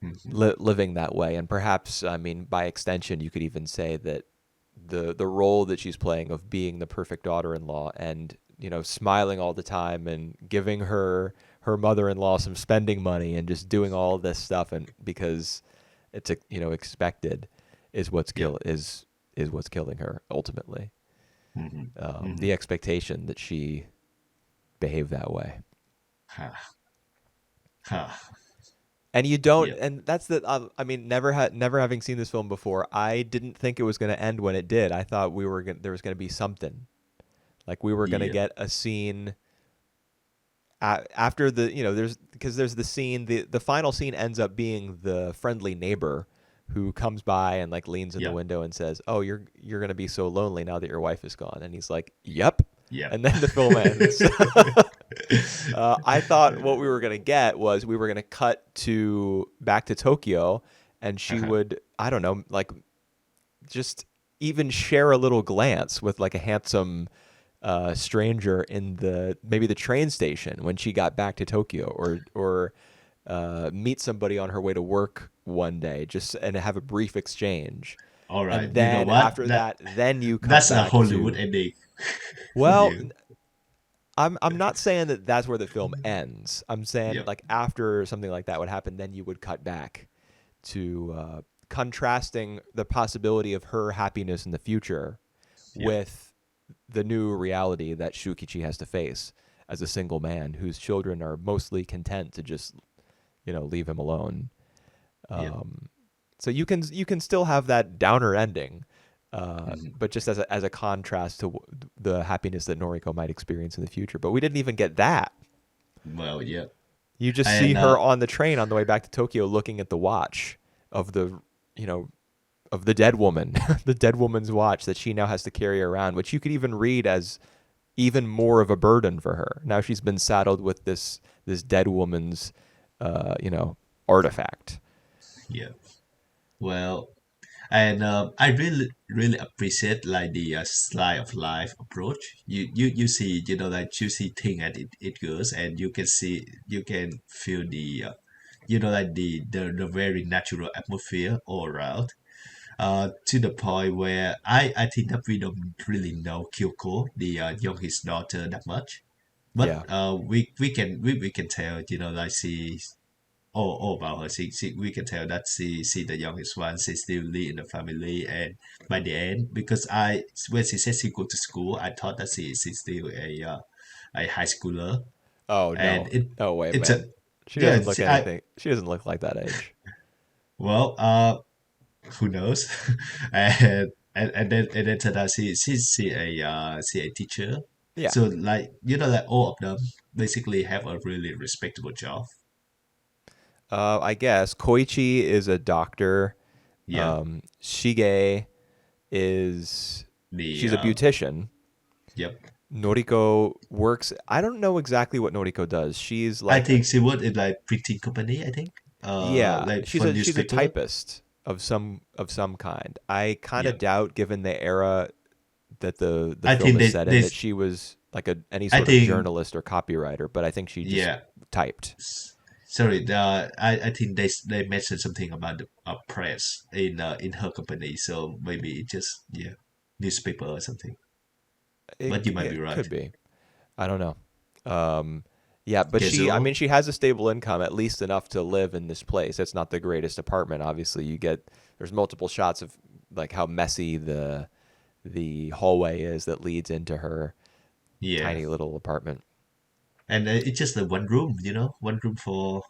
Hmm. living that way. And perhaps, I mean, by extension, you could even say that the role that she's playing of being the perfect daughter-in-law and smiling all the time and giving her mother-in-law some spending money and just doing all this stuff, and because it's expected, is what's Yeah. kill is what's killing her ultimately. Hmm. Hmm. The expectation that she behave that way. Ha. Ha. And you don't, Yeah. and that's the. I mean, never having seen this film before, I didn't think it was going to end when it did. I thought there was going to be something, like we were going to Yeah. get a scene after the there's the scene, the final scene ends up being the friendly neighbor who comes by and like leans in the Yeah. window and says, "Oh, you're going to be so lonely now that your wife is gone," and he's like, "Yep," Yeah. and then the film ends. I thought what we were gonna get was we were gonna cut to back to Tokyo, and she Uh-huh. would, I don't know, like just even share a little glance with like a handsome stranger in maybe the train station when she got back to Tokyo, or meet somebody on her way to work one day, just and have a brief exchange, All right. and You know then what? after that, then you cut That's a back Hollywood to. ending for Well, you. I'm not saying that that's where the film ends. I'm saying Yep. like after something like that would happen, then you would cut back to contrasting the possibility of her happiness in the future Yep. with the new reality that Shukichi has to face as a single man whose children are mostly content to just leave him alone. Yep. Um, so you can still have that downer ending, Hmm. but just as a contrast to the happiness that Noriko might experience in the future. But we didn't even get that. Well, yeah. You just see And her on the train on the way back to Tokyo, looking at the watch of you know of the dead woman, the dead woman's watch that she now has to carry around, which you could even read as even more of a burden for her. Now she's been saddled with this dead woman's artifact. yeah. Well, and I really appreciate like the slice of life approach. You see, like you see thing and it goes, and you can feel the like the very natural atmosphere all around. To the point where I think that we don't really know Kyoko, the youngest daughter, that much, but Yeah. we can tell, like she all about her. We can tell that she the youngest one. She still lead in the family, and by the end, because I when she said she go to school, I thought that she's still a high schooler, Oh and no. No way, it's a man. She yeah. doesn't look anything. She doesn't look like that age. Well, who knows, and then turned out she a teacher, Yeah. so like like all of them basically have a really respectable job. I guess Koichi is a doctor. Yeah, Shige is the she's a beautician. yep. Noriko works. I don't know exactly what Noriko does. She's I like think she worked in like printing company. I think yeah, like she's for a newspaper. typist of some kind. I kind Yeah, of doubt, given the era that the I film think is they set in, they that she was like any I sort of think journalist or copywriter. But I think she just yeah. typed. Sorry, I think they mentioned something about the press in her company, so maybe it just yeah newspaper or something. But you might be It right. could be. I don't know. Um, Yeah, but I Casual. mean, she has a stable income, at least enough to live in this place. It's not the greatest apartment. Obviously, there's multiple shots of like how messy the hallway is that leads into her Yeah, tiny little apartment. and it's just the one room, one room for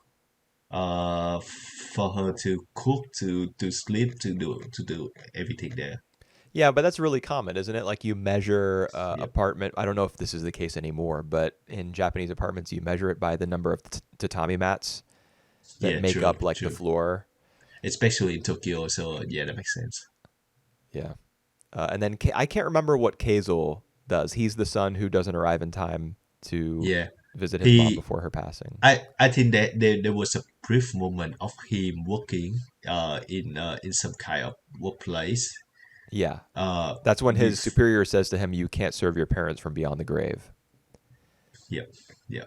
her to cook, to sleep, to do everything there. Yeah, but that's really common, isn't it? Like you measure Yep. apartment. I don't know if this is the case anymore, but in Japanese apartments, you measure it by the number of tatami mats that Yeah, make true, up like the true. floor. Especially in Tokyo, so yeah, that makes sense. Yeah. And then I can't remember what Kazel does. He's the son who doesn't arrive in time to Yeah, visit his mom he. before her passing. I think that there was a brief moment of him working in some kind of workplace Yeah. uh That's when his with. superior says to him, "You can't serve your parents from beyond the grave." Yeah, yeah,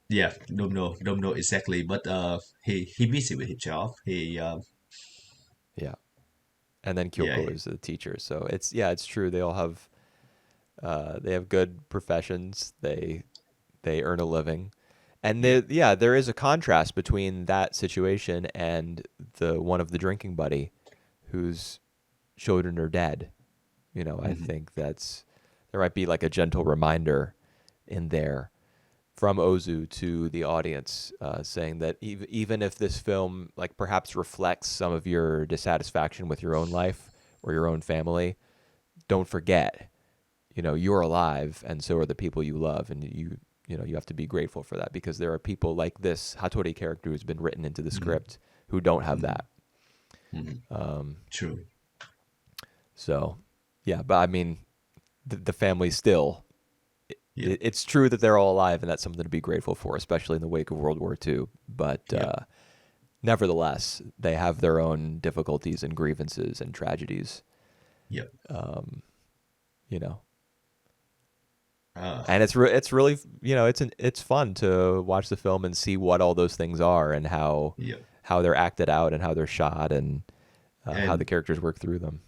yeah. Don't know exactly, but he busy with his job. He Yeah. And then Yeah, Kyoko is the teacher. So it's true. They have good professions. They earn a living. And yeah. there is a contrast between that situation and the one of the drinking buddy whose children are dead. I Hmm. think there might be like a gentle reminder in there from Ozu to the audience, saying that even if this film like perhaps reflects some of your dissatisfaction with your own life or your own family, don't forget, you're alive, and so are the people you love, and you have to be grateful for that because there are people like this Hattori character who's been written into the Hmm. script who don't have Hmm. that. Hmm. Um, True. so, yeah, but I mean, the family still. Yep. It's true that they're all alive, and that's something to be grateful for, especially in the wake of World War II. But Yep. nevertheless, they have their own difficulties and grievances and tragedies. Yep. Um, you know, Uh, and it's really it's fun to watch the film and see what all those things are and yep. how they're acted out and how they're shot and how the And characters work through them.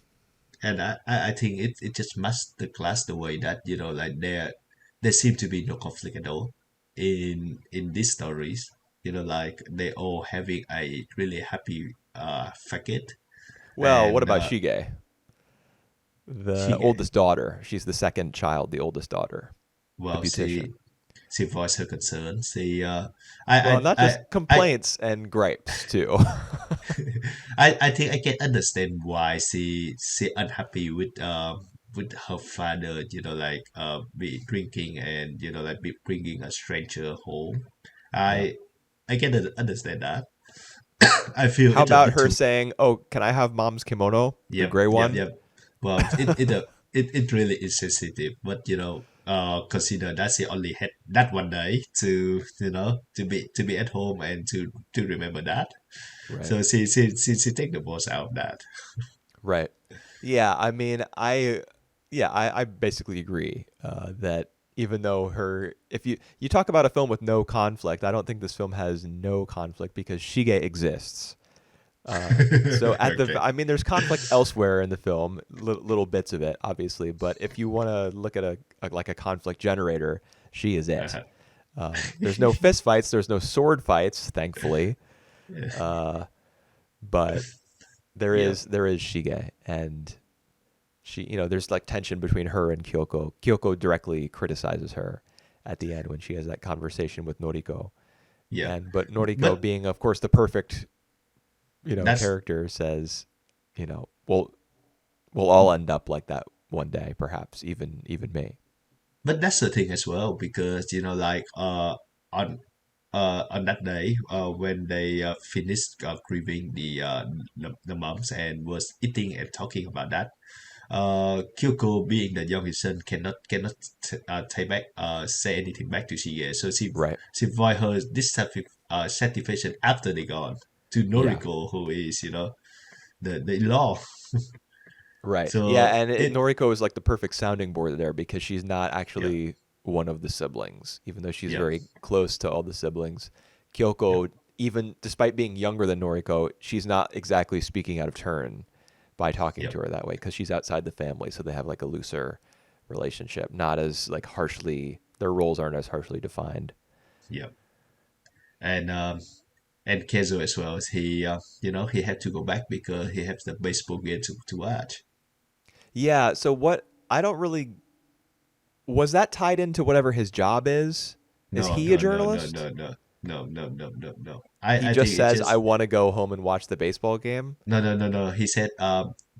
I think it just master class the way that like there seem to be no conflict at all in these stories. Like they all having a really happy facade. Well, what And about Shige, the she oldest daughter? She's the second child, the oldest daughter, the well beautician. she voiced her concern. I Well, I not I just I complaints and gripes too. I think I can understand why she unhappy with her father, like be drinking and like be bringing a stranger home. Yeah. I can understand that. I feel How it's a about bit her too. saying, "Oh, can I have mom's kimono, the Yep, gray yep, one?" yep. Well, it really is sensitive, but consider that she only had that one day to be at home and to remember that. Right. So she take the most out of that. Right. Yeah, I mean, I basically agree that even though if you talk about a film with no conflict, I don't think this film has no conflict because Shige exists. So Okay. I mean, there's conflict elsewhere in the film, little bits of it, obviously. But if you want to look at like a conflict generator, she is it. Uh-huh. There's no fist fights, there's no sword fights, thankfully. Yeah. Uh, but Yep. there is Shige, and there's like tension between her and Kyoko. Kyoko directly criticizes her at the end when she has that conversation with Noriko, Yeah. but Noriko, But being of course the perfect that's character, says, we'll all end up like that one day, perhaps even me. but that's the thing as well because like on that day when they finished grieving the moms and was eating and talking about that. Kyoko, being the youngest son, cannot take back say anything back to Shige, so Right. she voiced her satisfaction after they gone to Yeah. Noriko, who is the in-law. Right. Yeah, So and it Noriko is like the perfect sounding board there because she's not yeah, actually one of the siblings, even though she's yeah, very close to all the siblings. yeah, Kyoko, even despite being younger than Noriko, she's not exactly speaking out of turn by talking yeah, to her that way because she's outside the family, so they have like a looser relationship, not as like harshly. Their roles aren't as harshly defined. yeah, and Kezo as well. He he had to go back because he has the baseball game to watch. Yeah. So what? I don't really. Was that tied into whatever his job is? Is No, he a no, no, no, journalist? no, no, no, no, no, no, no. He I think just it's says, "I just want to go home and watch the baseball game." no, no, no, no. He said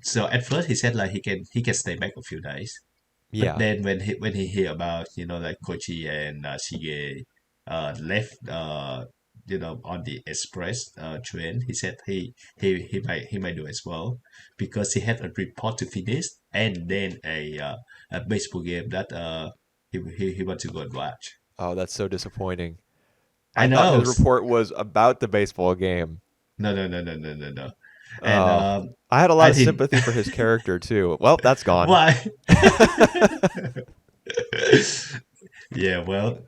so at first he said like he can stay back a few days. But Yeah. then when he hear about like Kochi and Shige left on the express train, he said he might do as well because he had a report to finish and then a baseball game that he want to go and watch. Oh, that's so disappointing. I I thought know. his report was about the baseball game. No, no, no, no, no, no, no. And Oh, I had a lot I of think sympathy for his character too. Well, that's gone. why? Yeah, well,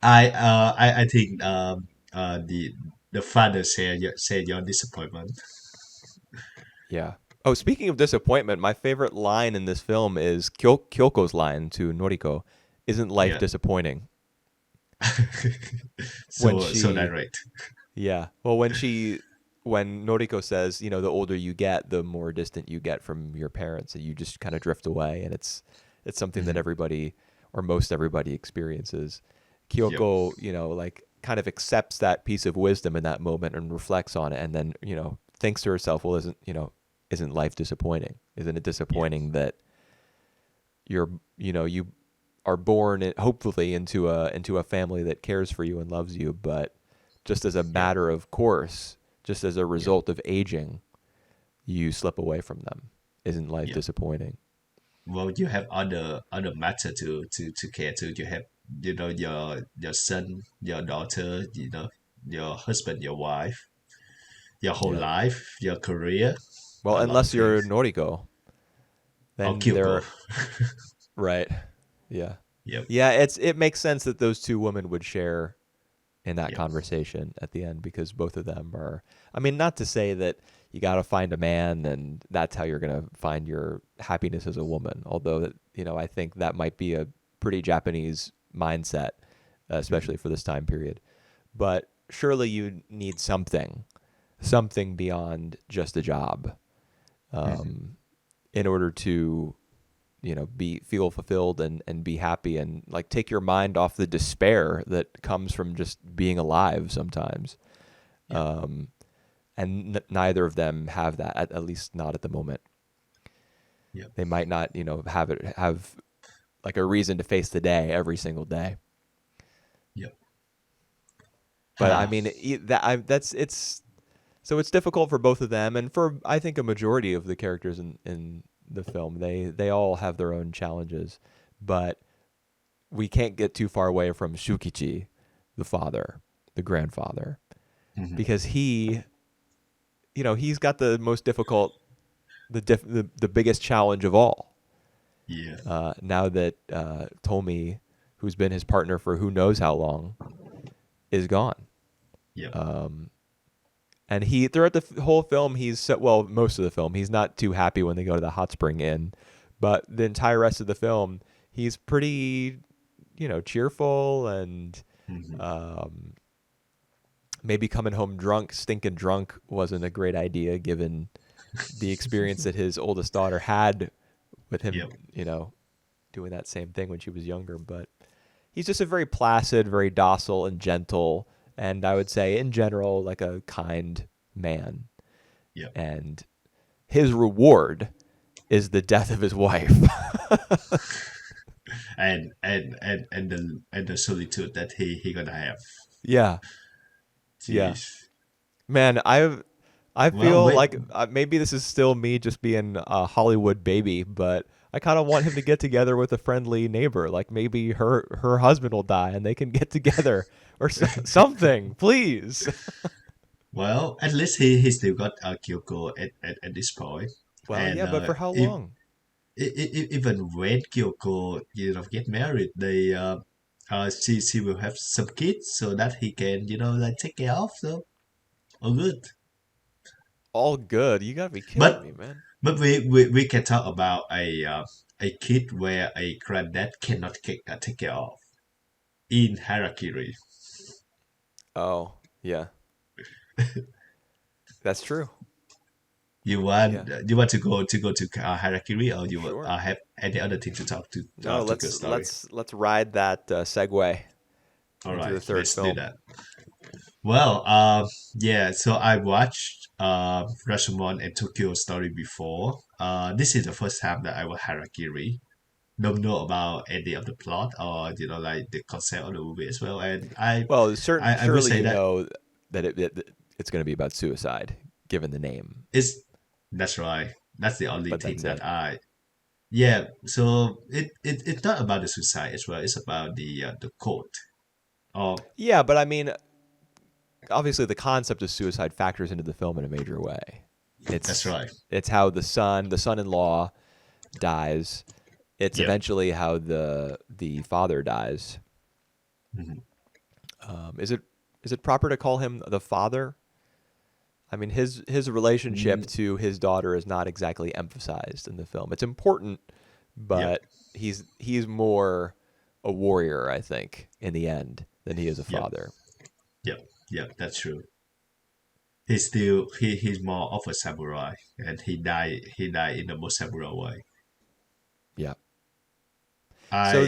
I think the father said your disappointment. Yeah. Oh, speaking of disappointment, my favorite line in this film is Kyoko's line to Noriko, "Isn't life Yeah. disappointing?" When So she, direct. yeah. Well, when Noriko says, the older you get, the more distant you get from your parents, and you just kind of drift away, and it's something that Mhm. everybody or most everybody experiences. Yep. Kyoko, like kind of accepts that piece of wisdom in that moment and reflects on it, and then thinks to herself, well, isn't life disappointing? Isn't it Yep. disappointing that you are born hopefully into a family that cares for you and loves you, but just as a Yep. matter of course, just as a Yep. result of aging, you slip away from them. Isn't life Yep. disappointing? Well, you have other matter to care to. You have your son, your daughter, your husband, your wife, your whole Yeah. life, your career, Well, a lot of unless you're things. Noriko, Or then Kyoko. they're right. Yeah. Yep. Yeah, it makes sense that those two women would share in that Yep. conversation at the end because both of them are, I mean, not to say that you got to find a man and that's how you're going to find your happiness as a woman, although I think that might be a pretty Japanese mindset, especially Mhm. for this time period. But surely you need something beyond just a job, Mhm. um, in order to be feel fulfilled and be happy and like take your mind off the despair that comes from just being alive sometimes. Yep. And neither of them have that, at least not at the moment. Yep. They might not have like a reason to face the day every single day. Yep. But I mean that's it's so it's difficult for both of them and for I think a majority of the characters in the film. They all have their own challenges, but we can't get too far away from Shukichi, the father, the grandfather, Mhm. because he's got the most difficult, the biggest challenge of all. Yeah. Now that Tomi, who's been his partner for who knows how long, is gone. Yep. Um, and he throughout the whole film, well, most of the film, he's not too happy when they go to the hot spring inn, but the entire rest of the film, he's pretty, cheerful and Mhm. um, maybe coming home drunk, stinking drunk, wasn't a great idea given the experience that his oldest daughter had with him, Yep. doing that same thing when she was younger. But he's just a very placid, very docile and gentle, and I would say in general, like a kind man. Yep. And his reward is the death of his wife. And the solitude that he gonna have. Yeah, yeah. Jeez. Man, I Well, feel wait. like maybe this is still me just being a Hollywood baby, but I kind of want him to get together with a friendly neighbor. Like maybe her husband will die and they can get together or something, please. Well, at least he still got Kyoko at this point, Well, and yeah, but for how if, long? even when Kyoko get married, they she will have some kids so that he can like take care of. So all good. All good. You gotta be kidding But me, man. we can talk about a kid where a granddad cannot take care of in Harakiri. Oh, yeah. That's true. Yeah. You want to go to Harakiri, or you Sure. have any other thing to talk No, to your let's story? let's let's ride that segue All into right, the third let's do film. that. Well, yeah. So I watched Rashomon and Tokyo Story before. This is the first time that I watched Harakiri. Don't know about any of the plot or like the concept of the movie as well. And Well, I would surely say you that know that it's going to be about suicide, given the name. it's that's right. That's the only But thing that's that it. I yeah. So it's not about the suicide as well. It's about the quote. Oh, Yeah, but I mean, obviously, the concept of suicide factors into the film in a major way. that's It's right. it's how the son-in-law dies. It's Yep. eventually how the father dies. Mhm. Is it proper to call him the father? I mean, his relationship Mm, to his daughter is not exactly emphasized in the film. It's important, yep. but he's more a warrior, I think, in the end than he is a Yep. father. Yep. Yep. That's true. He's more of a samurai, and he died in the most samurai way. Yeah. So I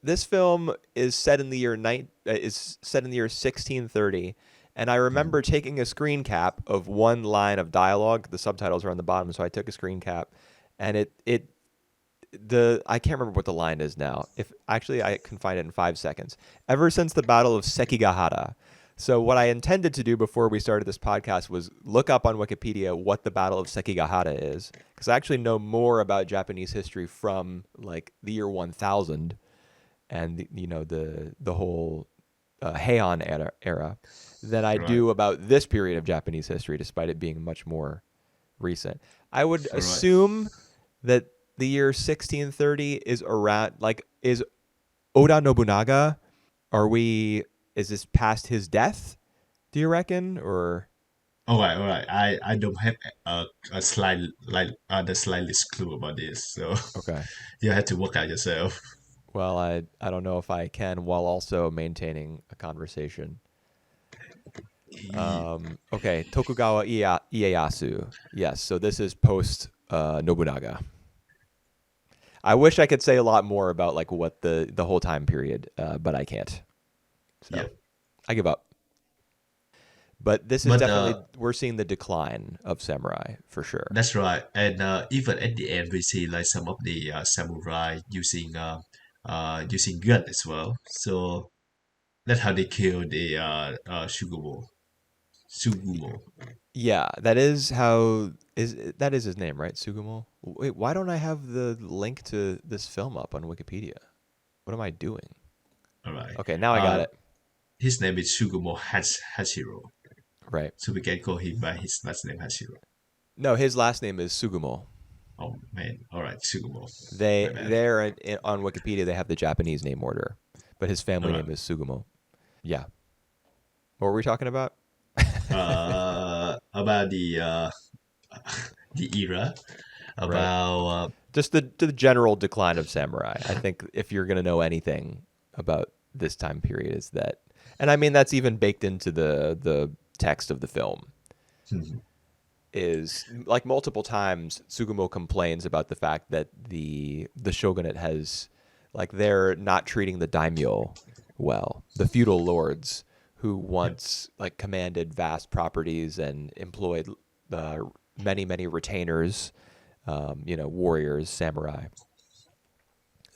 this film is set in the year 1630, and I Mhm. remember taking a screen cap of one line of dialogue. The subtitles are on the bottom, so I took a screen cap, and it the I can't remember what the line is now. If actually I can find it in 5 seconds. Ever since the Battle of Sekigahara. So what I intended to do before we started this podcast was look up on Wikipedia what the Battle of Sekigahara is, because I actually know more about Japanese history from like the year 1000 and the whole Heian era than I right. do about this period of Japanese history, despite it being much more recent. I would All right. assume that the year 1630 is around, like, is Oda Nobunaga, are we is this past his death, do you reckon? Or All right. All right. I don't have a slight like the slightest clue about this, so okay. you have to work out yourself. Well, I don't know if I can while also maintaining a conversation. Okay, Tokugawa Ieyasu. Yes, so this is post Nobunaga. I wish I could say a lot more about like what the whole time period, but I can't. So Yep. I give up. But this is But definitely we're seeing the decline of samurai for sure. that's right. And even at the end, we see like some of the samurai using gun as well. So that's how they kill the Shugumo. Sugumo. Yeah, that is his name, right? Sugumo. Wait, why don't I have the link to this film up on Wikipedia? What am I doing? All right. Okay, now I got Uh, it. his name is Sugumo Hashiro. Right. So we can call him by his last name Hashiro. No, his last name is Sugumo. Oh man. All right, Sugumo. They My bad. there on Wikipedia they have the Japanese name order, but his All family right. name is Sugumo. Yeah. What were we talking about? About the era, Right. about Just the general decline of samurai. I think if you're going to know anything about this time period is that, and I mean that's even baked into the text of the film, is like multiple times Tsugumo complains about the fact that the shogunate has, like, they're not treating the daimyo well, the feudal lords who yep. once like commanded vast properties and employed many retainers, warriors, samurai.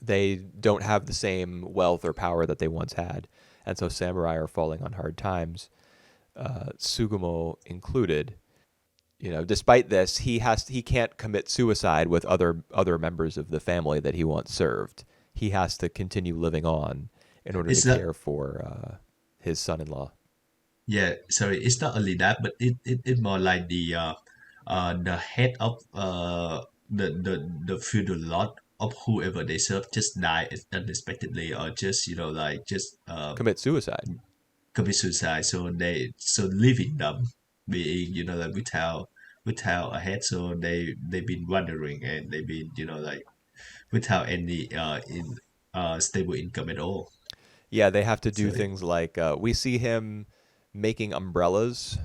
They don't have the same wealth or power that they once had, and so samurai are falling on hard times, Tsugumo included. Despite this, he can't commit suicide with other members of the family that he once served. He has to continue living on in order to It's not care for his son-in-law. yeah, sorry, it's not only that, but it more like the head of the feudal lord of whoever they serve just die unexpectedly, or just like just Commit suicide. commit suicide. So so leaving them being like without a head. So they've been wandering, and they've been like without any stable income at all. Yeah, they have to So do things like we see him. making umbrellas.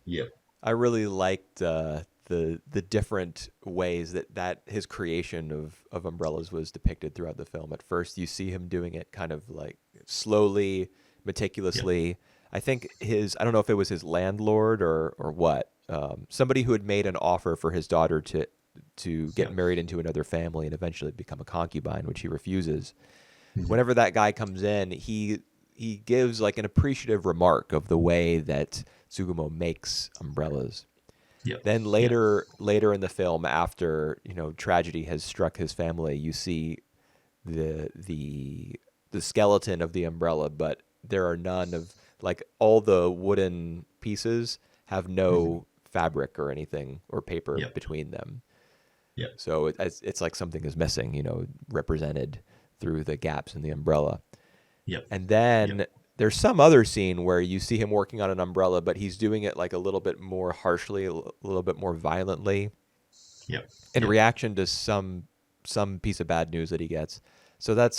Yep. I really liked the different ways that his creation of umbrellas was depicted throughout the film. At first, you see him doing it kind of like slowly, Yep. meticulously. I think his I don't know if it was his landlord or what, somebody who had made an offer for his daughter to get Yep. married into another family and eventually become a concubine, which he refuses. Mhm. Whenever that guy comes in, he gives like an appreciative remark of the way that Tsugumo makes umbrellas. Yep. Then Yep. later in the film, after tragedy has struck his family, you see the the the skeleton of the umbrella, but there are none of like all the wooden pieces have Mhm. no fabric or anything or paper Yep. between them. Yep. So it's like something is missing, represented through the gaps in the umbrella. Yep. And Yep. then there's some other scene where you see him working on an umbrella, but he's doing it like a little bit more harshly, little bit more violently Yep. in Yep. reaction to some piece of bad news that he gets. So I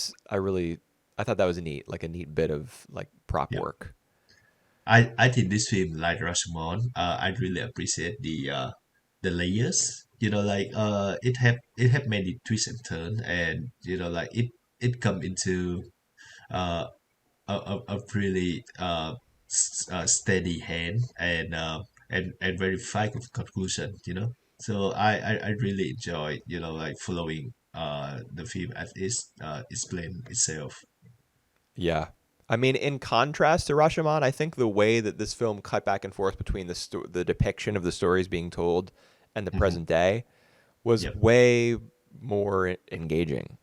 thought that was a neat bit of like prop Yep. work. I think this film, like Rashomon, I really appreciate the layers. It have many twists and turns, and it come into uh a really steady hand, and very fine conclusion. So I really enjoy following the film as it's explained itself. Yeah. I mean, in contrast to Rashomon, I think the way that this film cut back and forth between the depiction of the stories being told and the Hmm. present day was Yep. way more engaging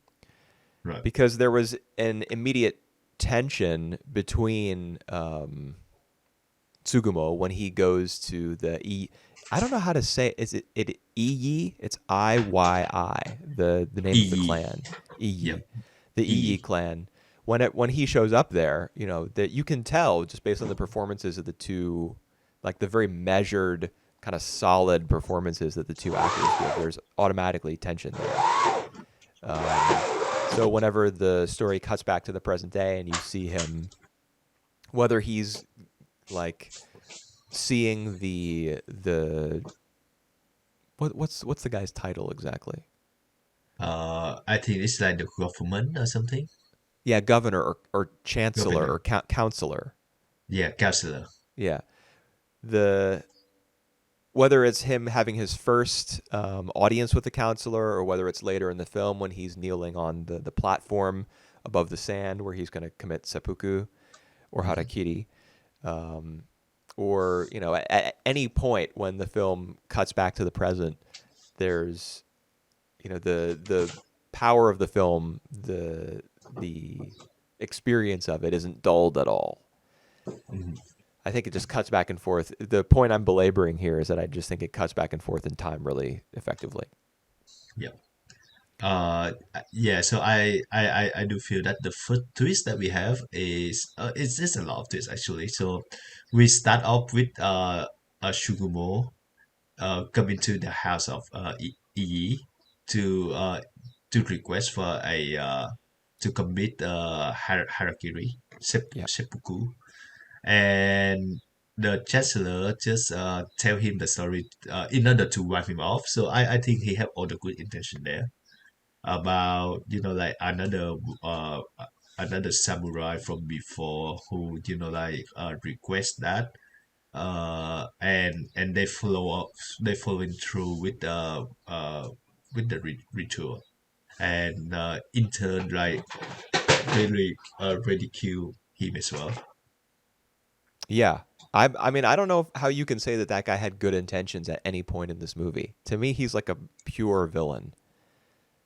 Right. because there was an immediate tension between Tsugumo when he goes to the I don't know how to say it. Is it Iyi? It's Iyi, the name of the E. clan. Iyi. Yep. The Iyi E. clan. When he shows up there, that you can tell just based on the performances of the two, like the very measured, kind of solid performances that the two actors give. There's automatically tension there. So whenever the story cuts back to the present day and you see him, whether he's like seeing the what's the guy's title exactly? I think it's like the government or something. Yeah, governor or chancellor Governor. or counselor. Yeah, counselor. Yeah, the whether it's him having his first audience with the counselor or whether it's later in the film when he's kneeling on the platform above the sand where he's going to commit seppuku or Hmm. harakiri, or at any point when the film cuts back to the present, there's the power of the film, the experience of it isn't dulled at all. Hmm. I think it just cuts back and forth. The point I'm belaboring here is that I just think it cuts back and forth in time really effectively. Yeah. Yeah, so I do feel that the first twist that we have is it's a lot of twists actually. So we start off with Shugumo coming to the house of Iyi to uh to request for a to commit harakiri, Yeah. seppuku, and the chancellor just tell him the story in order to wipe him off. So I think he have all the good intention there about uh another samurai from before who request that and they following through with the ritual, and in turn really ridicule him as well. Yeah. I mean, I don't know how you can say that that guy had good intentions at any point in this movie. To me, he's like a pure villain.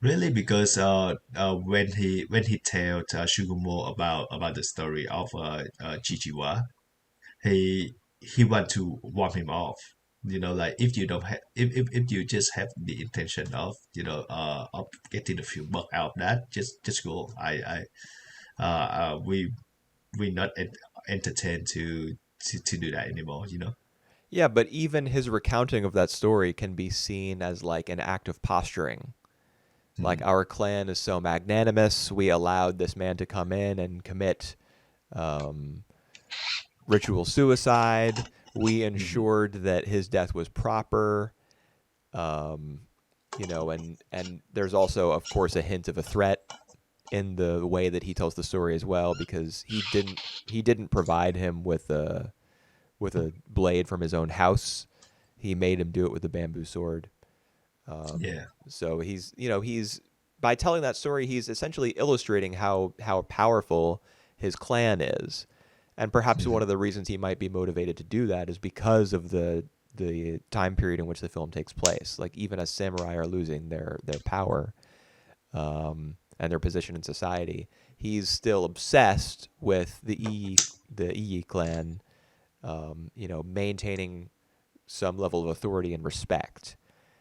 Really, because when he told Shugumo about the story of Chichiwa, he want to warn him off. Like if you don't have if you just have the intention of of getting the film work out, that just go. We not entertain to do that anymore. Yeah, but even his recounting of that story can be seen as like an act of posturing. Like Mhm. our clan is so magnanimous, we allowed this man to come in and commit um, ritual suicide. We Mhm. ensured that his death was proper. Um, and there's also, of course, a hint of a threat in the way that he tells the story as well, because he didn't provide him with a blade from his own house. He made him do it with a bamboo sword. Yeah. So he's by telling that story, he's essentially illustrating how powerful his clan is, and perhaps one Mhm. of the reasons he might be motivated to do that is because of the time period in which the film takes place. Like even as samurai are losing their power, and their position in society, he's still obsessed with the Iyi clan, maintaining some level of authority and respect.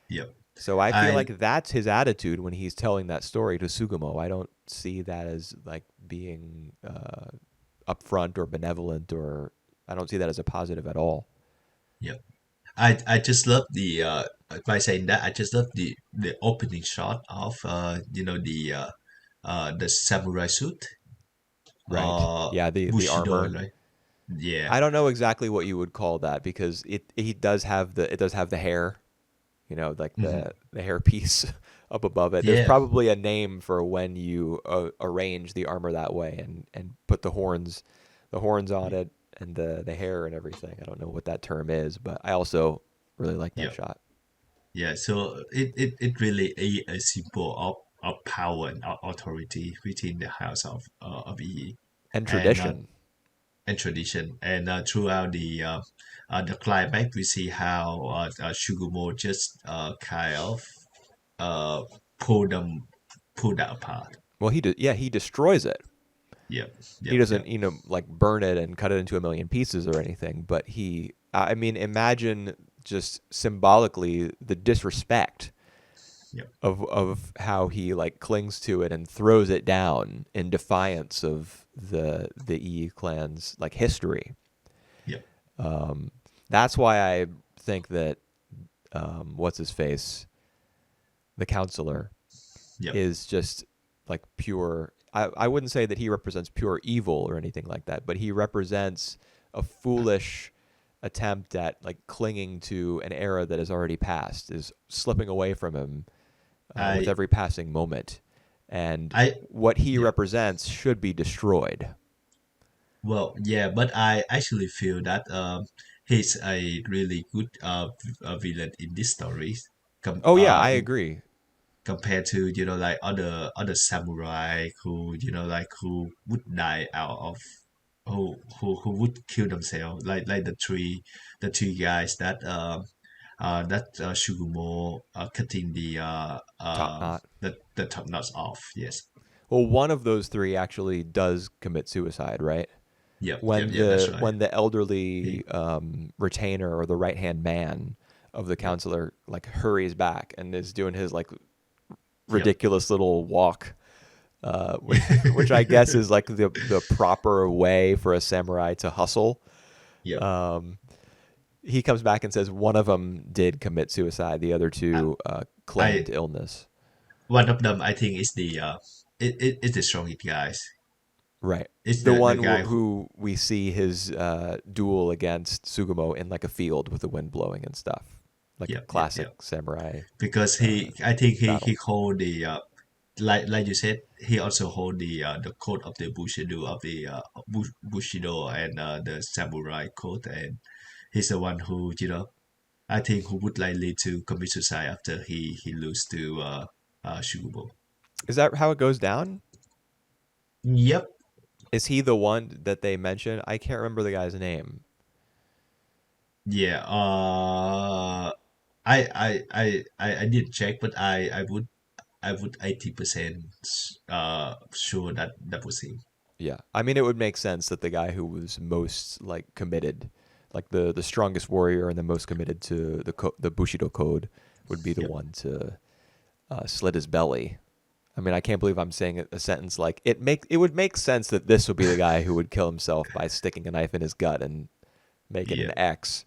Yep. So I feel I like that's his attitude when he's telling that story to Sugamo. I don't see that as like being upfront or benevolent, or I don't see that as a positive at all. Yep. I just love the by saying that I just love the opening shot of the samurai suit, Right. Yeah, the Bushido, armor. right? Yeah. I don't know exactly what you would call that, because it does have the hair, like Hmm. the hair piece up above it. There's Yeah. probably a name for when you arrange the armor that way and put the horns on it, and the hair and everything. I don't know what that term is, but I also really like that Yeah. shot. Yeah. So it really a symbol of power and authority within the house of E, And and tradition. tradition. And throughout the climax, we see how Shugumo just kind of uh, pull them pull that apart. Well, he destroys it. Yep, He yep, doesn't, yep, like burn it and cut it into a million pieces or anything, but I mean, imagine just symbolically the disrespect yep, of how he like clings to it and throws it down in defiance of the E clan's like history. yep, Um, that's why I think that what's his face, the counselor, yep. is just like pure. I wouldn't say that he represents pure evil or anything like that, but he represents a foolish attempt at like clinging to an era that has already passed, is slipping away from him with I every passing moment. And I what he yeah. represents should be destroyed. Well, yeah, but I actually feel that he's a really good villain in this story. Com Oh, yeah, I agree. Compared to like other samurai who who would die out of who would kill themselves, like the three guys that Shugumo cutting Top knot. the top knots off. Yes. Well, one of those three actually does commit suicide, right? Yep. Yep. When Yeah. That's the right. when the elderly He, retainer or the right hand man of the yep. counselor like hurries back and is doing his like Yep. ridiculous little walk, which I guess is like the proper way for a samurai to hustle. Yep. Um, he comes back and says one of them did commit suicide. The other I, two I claimed illness. One of them I think is it's the strongest guys. Right. It's The the one guy who. who we see his duel against Sugamo in like a field with the wind blowing and stuff, like a Yep. Yep. classic Yep. samurai Because uh, I think he battle. hold the like you said, he also hold the code of the Bushido of the Bushido and the samurai code, and he's the one who I think who would likely to commit suicide after he lose to Shugo. Is that how it goes down? Yep. Is he the one that they mention? I can't remember the guy's name. Yeah. I did check, but I would 80% sure that that was him. Yeah, I mean, it would make sense that the guy who was most like committed, like the strongest warrior and the most committed to the Bushido code, would be the Yep. one to slit his belly. I mean, I can't believe I'm saying a sentence like it would make sense that this would be the guy who would kill himself by sticking a knife in his gut and make it an Yeah. X.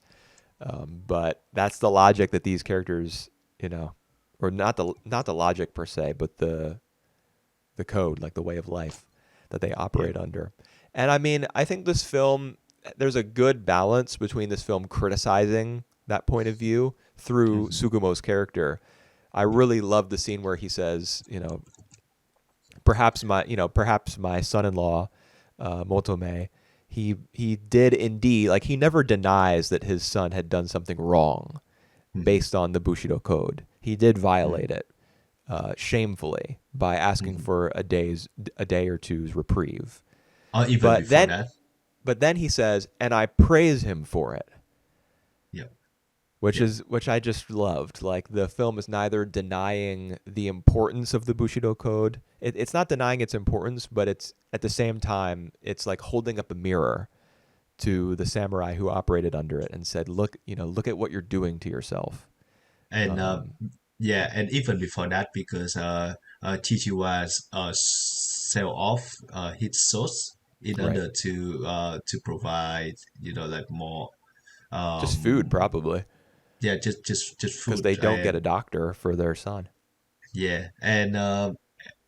But that's the logic that these characters, or not the logic per se, but the code, like the way of life that they Yep. operate under. And I mean, I think this film, there's a good balance between this film criticizing that point of view through Mhm. Sugumo's character. I Yeah. really love the scene where he says, perhaps my son-in-law, Motome, he did indeed, like, he never denies that his son had done something wrong Mhm. based on the Bushido code. He did violate Mhm. it shamefully by asking Mhm. for a day or two's reprieve. Or even But before then that. but then he says, and I praise him for it, Yeah. which Yeah. is which I just loved. Like, the film is neither denying the importance of the Bushido code. It's not denying its importance, but it's at the same time it's like holding up a mirror to the samurai who operated under it and said, "Look, look at what you're doing to yourself." And Um, yeah, and even before that, because Chichi was sell off his sauce in right. order to provide like more Just food, um probably, yeah, just because food. they don't get a And doctor for their son. yeah, and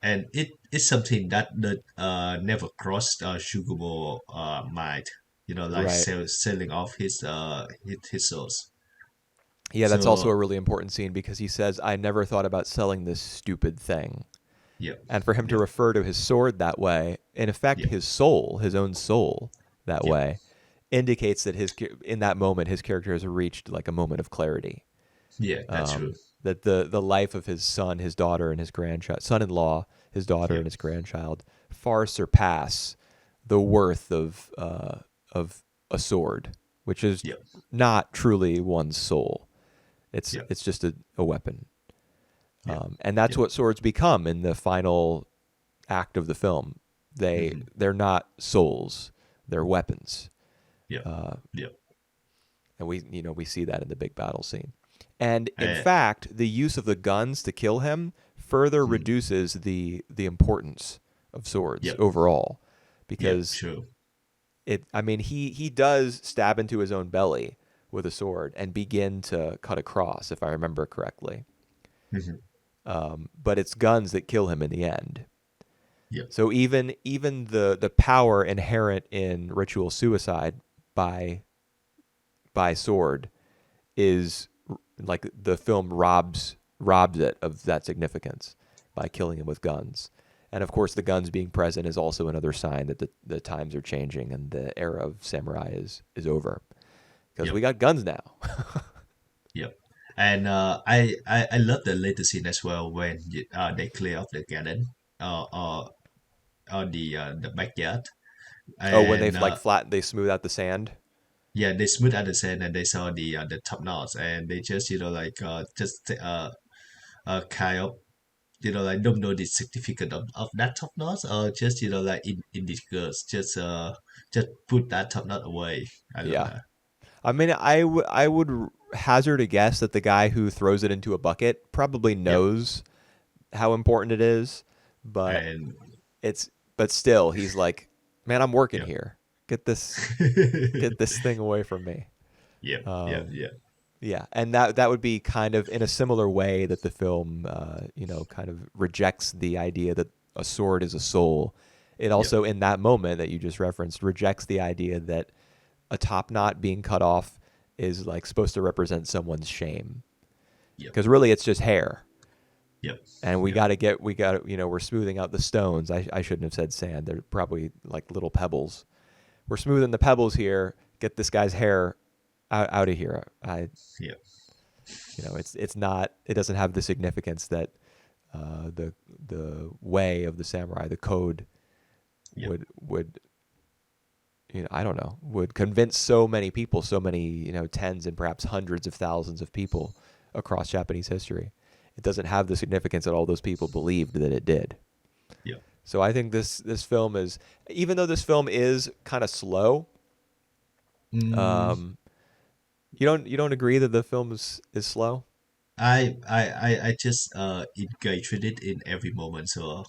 it's something that never crossed Shugumo mind, like Right. selling off his sauce. Yeah, that's also So a really important scene because he says, "I never thought about selling this stupid thing." yeah, And for him to yeah, refer to his sword that way, in effect, yeah, his soul, his own soul, that yeah, way, indicates that in that moment his character has reached like a moment of clarity. yeah, that's true. That the life of his son, his daughter, and his grandchild, son-in-law, his daughter, Yeah, and his grandchild, far surpass the worth of a sword, which is yeah, not truly one's soul. It's yeah, it's just a weapon, yeah, and that's yeah. what swords become in the final act of the film. Hmm. They're not souls; they're weapons, Yeah, yeah, and we see that in the big battle scene. And in uh, fact, the use of the guns to kill him further mm, reduces the importance of swords yeah, overall, yeah, because true. I mean, he does stab into his own belly with a sword and begin to cut across, if I remember correctly. Hmm. But it's guns that kill him in the end. Yeah, So even the power inherent in ritual suicide by sword is like the film robs it of that significance by killing him with guns. And of course, the guns being present is also another sign that the times are changing and the era of samurai is over, because yeah, we got guns now. yeah. And I love the later scene as well when they clear off the garden or the backyard. Oh, when they And like they smooth out the sand. yeah, they smooth out the sand and they saw the top knots, and they just like just kind of like don't know the significance of that top knot, or just like in disgust just put that top knot away. I love Yeah, that. I mean, I would hazard a guess that the guy who throws it into a bucket probably Yep. knows how important it is, but And it's but still he's like, man, I'm working yep. here. Get this thing away from me. Yep, yep, Um, yep, yeah, and that would be kind of in a similar way that the film, kind of rejects the idea that a sword is a soul. It yep, also, in that moment that you just referenced, rejects the idea that a top knot being cut off is like supposed to represent someone's shame, yep, because really it's just hair. yep, And yep, we got to, we're smoothing out the stones. I shouldn't have said sand. They're probably like little pebbles. We're smoothing the pebbles here. Get this guy's hair out of here. yep, It's not. It doesn't have the significance that the way of the samurai, the code yep, would I don't know, would convince so many people, so many tens and perhaps hundreds of thousands of people across Japanese history. It doesn't have the significance that all those people believed that it did. yep. So I think this film is, even though this film is kind of slow, Mm, um, you don't agree that the film is slow? I just engage with it in every moment, so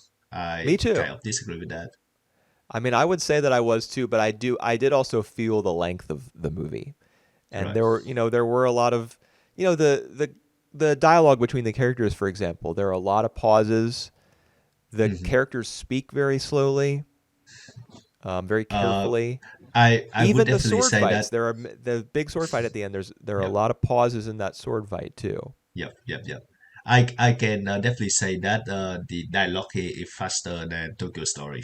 Me I kind too. of disagree with that. I mean, I would say that I was too, but I did also feel the length of the movie, and Right. there were a lot of, the dialogue between the characters, for example. There are a lot of pauses. The Hmm. characters speak very slowly, very Uh, carefully. I would Even the definitely sword say that. fights, the big sword fight at the end. There are a Yeah. lot of pauses in that sword fight too. Yep, yep, yep. I can definitely say that the dialogue here is faster than Tokyo Story.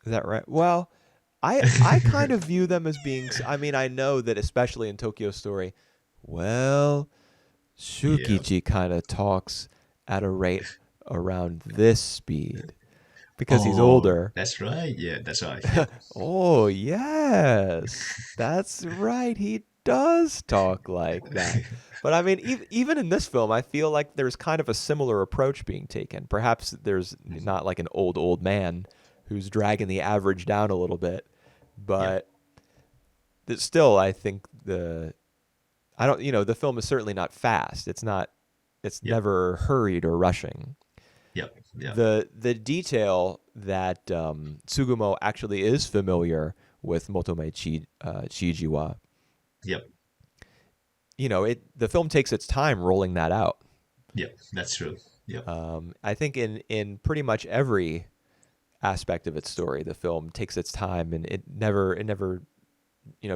Is that right? Well, I kind of view them as being. I mean, I know that especially in Tokyo Story, well, Yeah. Shukichi kind of talks at a rate around this speed because he's Oh, older. that's right. Yeah, that's right. Yep. Oh, yes. That's right. He does talk like that. But I mean, even in this film, I feel like there's kind of a similar approach being taken. Perhaps there's Mhm. not like an old man who's dragging the average down a little bit, Yep, but still, I think I don't, the film is certainly not fast. It's yep, never hurried or rushing. yep, yep, The detail that Tsugumo actually is familiar with Motome Chijiwa, yep, the film takes its time rolling that out. yep. That's true. Yep. I think in pretty much every aspect of its story, the film takes its time and it never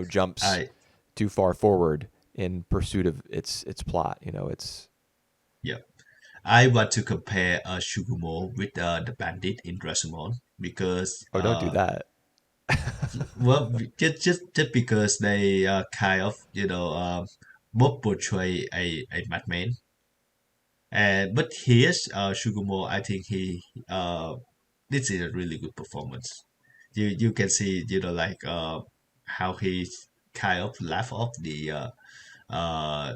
jumps I too far forward in pursuit of its plot. It's Yep. I want to compare Shugumo with the bandit in Rashomon because oh, don't do that. well, just because they kind of both portray a madman. And but here's Shugumo. I think he this is a really good performance. You can see like how he kind of laugh off the uh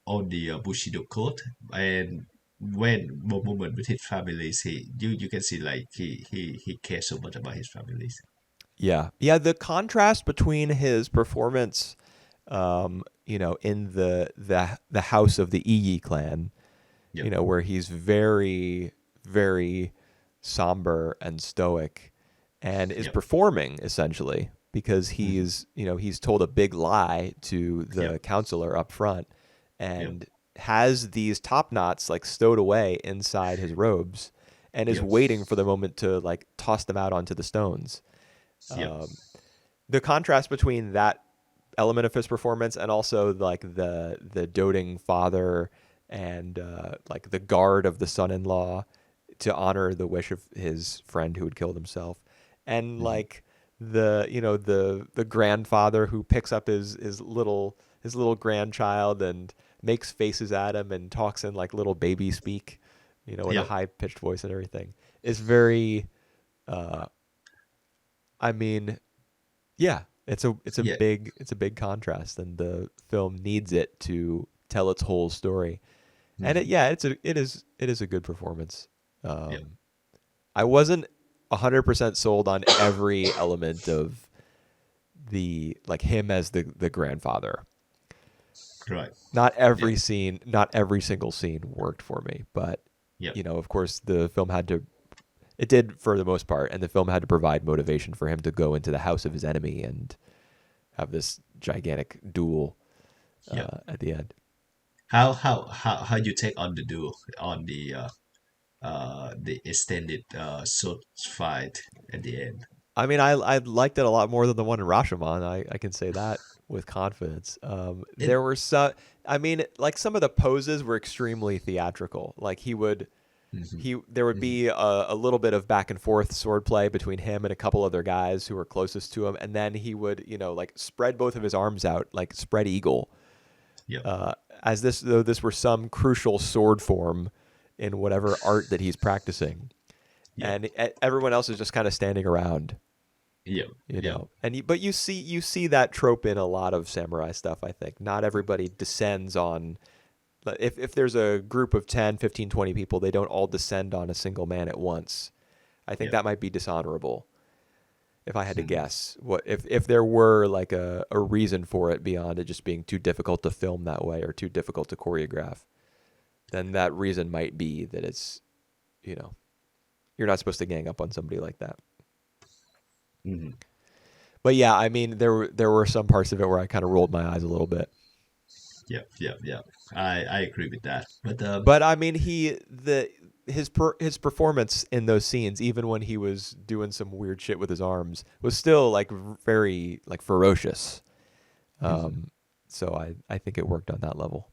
on the Bushido code, and when moment with his families, you can see like he cares so much about his families. Yeah, yeah. The contrast between his performance, in the house of the Iyi clan, Yep. where he's very, very somber and stoic, and is Yep. performing essentially because Hmm. he's told a big lie to the Yep. counselor up front, Yep. and has these top knots like stowed away inside his robes, and is Yep. waiting for the moment to like toss them out onto the stones. Yep. Um, the contrast between that element of his performance and also like the doting father and like the guard of the son-in-law to honor the wish of his friend who had killed himself, and Hmm. like the grandfather who picks up his little grandchild and makes faces at him and talks in like little baby speak, in a Yep. high pitched voice and everything, is very uh I mean, yeah, Yeah. it's a big contrast, and the film needs it to tell its whole story. And Hmm. it is a good performance. Yep. Um, I wasn't 100% sold on every element of the like him as the grandfather. Right. Not Yep. every scene, not every single scene worked for me, but Yep. of course, the film had to. It did for the most part, and the film had to provide motivation for him to go into the house of his enemy and have this gigantic duel Yep. at the end. How you take on the duel on the extended sword fight at the end? I mean, I liked it a lot more than the one in Rashomon. I can say that with confidence. It. There were some. I mean, like some of the poses were extremely theatrical. Like Hmm. there would Hmm. be a little bit of back and forth swordplay between him and a couple other guys who were closest to him, and then he would like spread both of his arms out like spread eagle, Yep. uh, as this though this were some crucial sword form in whatever art that he's practicing, Yep. and everyone else is just kind of standing around, Yep. Yep. and but you see that trope in a lot of samurai stuff. I think not everybody descends on. If there's a group of 10, 15, 20 people, they don't all descend on a single man at once. I think Yep. that might be dishonorable. If I had to Hmm. guess, what if there were like a reason for it beyond it just being too difficult to film that way or too difficult to choreograph, then that reason might be that it's you know you're not supposed to gang up on somebody like that. Hmm. But yeah, I mean there were some parts of it where I kind of rolled my eyes a little bit. Yep. Yep. Yep. I agree with that. But But I mean he the his performance in those scenes, even when he was doing some weird shit with his arms, was still like very like ferocious. Mhm. So I think it worked on that level.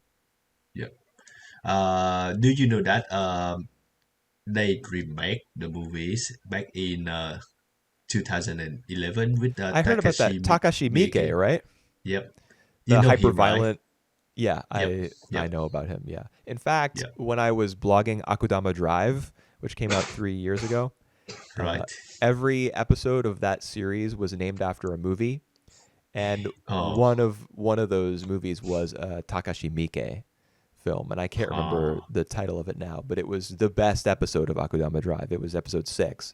Yeah. Do you know that they remake the movies back in 2011 with I heard about that Takashi Miike, Miike? right? Yep. You The know hyper him, right? violent. Yeah, Yep. I Yep. know about him. Yeah. In fact, Yep. when I was blogging Akudama Drive, which came out 3 years ago, uh, Right. every episode of that series was named after a movie, and Oh. one of those movies was a Takashi Miike film, and I can't remember Oh. the title of it now, but it was the best episode of Akudama Drive. It was episode 6.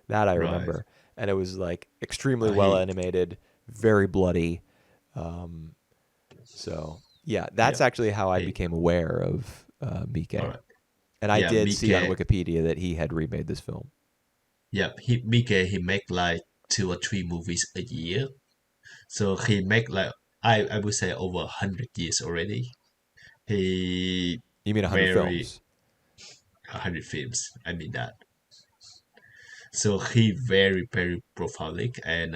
That I Right. remember, and it was like extremely well He. animated, very bloody. Um, so yeah, Yeah. that's actually how I He. became aware of All Miike, right. and I Yeah. did see on Miike. Wikipedia that he had remade this film. Yep. Miike. He make like 2 or 3 movies a year. So he make like I would say over 100 years already. He You mean 100 very films? 100 films. I mean that. So he very prolific and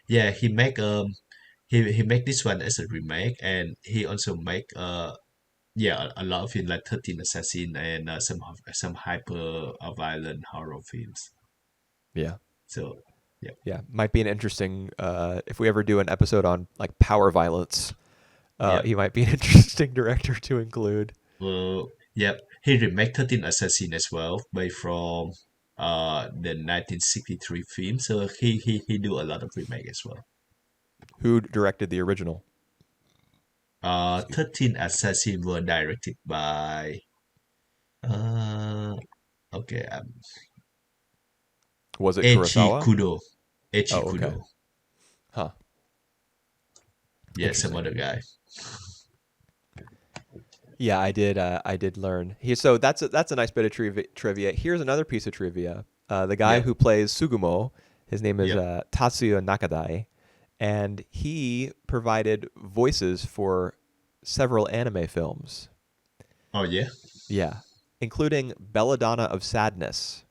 yeah he make this one as a remake and he also make yeah a lot of films like 13 Assassin and some hyper violent horror films. Yeah. So yeah. Yeah, might be an interesting. If we ever do an episode on like power violence, Yeah. he might be an interesting director to include. Yep. He remake 13 Assassin as well by from the 1963 film. So he do a lot of remake as well. Who directed the original? Excuse me. 13 Assassin were directed by uh okay Was it Eiichi Kurosawa? Kudo. Eiichi Oh, okay. Kudo. Huh. Yeah, some Interesting. other guy. Yeah, I did. I did learn here. So that's a nice bit of trivia. Here's another piece of trivia. The guy Yep. who plays Sugumo, his name is Yep. Tatsuya Nakadai, and he provided voices for several anime films. Oh yeah. Yeah, including Belladonna of Sadness.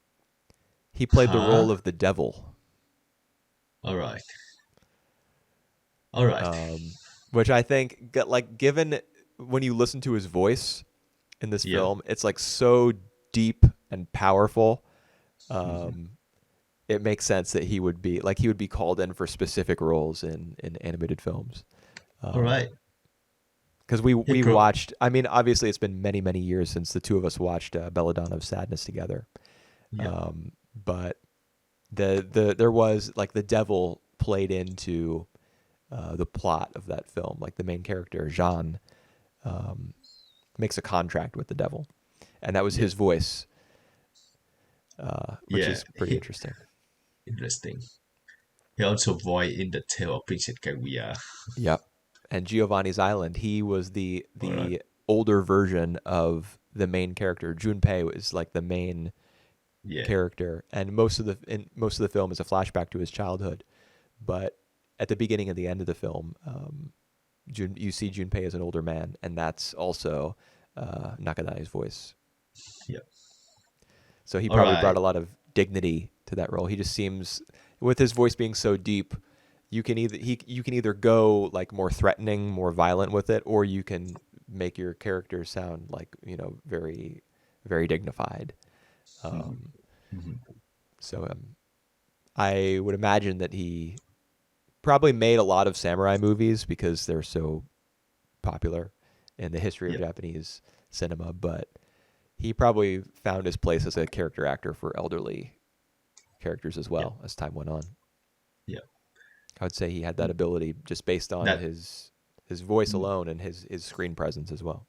He played the Huh? role of the devil, All right. All right. which I think, like, given when you listen to his voice in this Yep. film, it's like so deep and powerful. Hmm. Um, it makes sense that he would be called in for specific roles in animated films. All right. Because we He we pro. watched. I mean, obviously, it's been many years since the two of us watched Belladonna of Sadness together. Yep. But there was like the devil played into the plot of that film. Like the main character Jean makes a contract with the devil, and that was Yep. his voice, which Yeah. is pretty interesting. Interesting. He also voiced in the Tale of Princess Kaguya. Yep. And Giovanni's Island, he was the All right. the older version of the main character. Junpei was like the main Yeah. character, and most of the film is a flashback to his childhood. But at the beginning and the end of the film, you see Junpei as an older man, and that's also Nakadai's voice. Yep. So he All probably right. brought a lot of dignity to that role. He just seems, with his voice being so deep, you can either go like more threatening, more violent with it, or you can make your character sound like very dignified. Hmm. Um, Hmm. so I would imagine that he probably made a lot of samurai movies because they're so popular in the history of Yep. Japanese cinema, but he probably found his place as a character actor for elderly characters as Yep. well as time went on. Yep. I would say he had that ability just based on That his voice alone and his screen presence as well.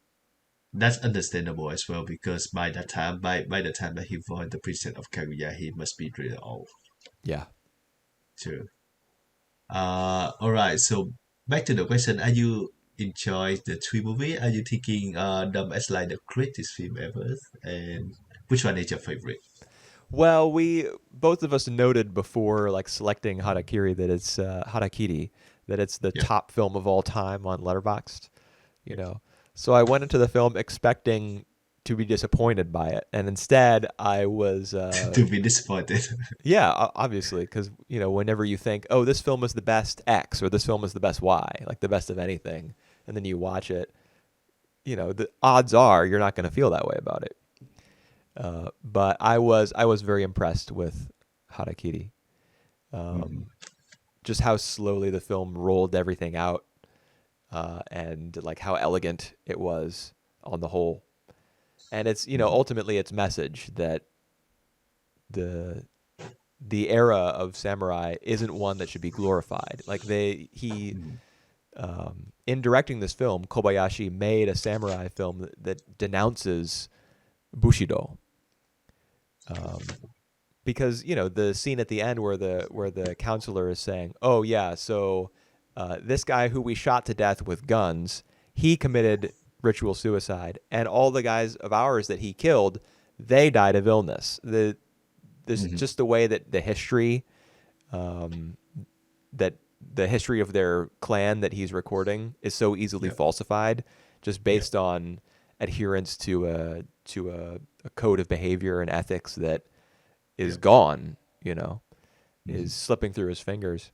that's understandable as well because by the time that he voiced the Princess of Kaguya, he must be really old Yeah. too. All right. So back to the question: Are you enjoy the three movie? Are you thinking them as like the greatest film ever? And which one is your favorite? Well, we both of us noted before like selecting Harakiri that it's Harakiri that it's the Yeah. top film of all time on Letterboxd, you Yeah. know. So I went into the film expecting to be disappointed by it, and instead I was to be disappointed. yeah, obviously, because whenever you think, oh, this film is the best X or this film is the best Y, like the best of anything, and then you watch it, the odds are you're not going to feel that way about it. But I was very impressed with Harakiri. Mhm. Just how slowly the film rolled everything out, and like how elegant it was on the whole. And it's Mhm. ultimately its message that the the era of samurai isn't one that should be glorified. Like he Mhm. in directing this film, Kobayashi made a samurai film that denounces Bushido. Because the scene at the end where the counselor is saying, "Oh yeah, so this guy who we shot to death with guns, he committed ritual suicide, and all the guys of ours that he killed, they died of illness." This Mhm. just the way that um, the history of their clan that he's recording is so easily Yeah. falsified, just Yeah. based on adherence to a code of behavior and ethics that is Yeah. gone, Mhm. is slipping through his fingers.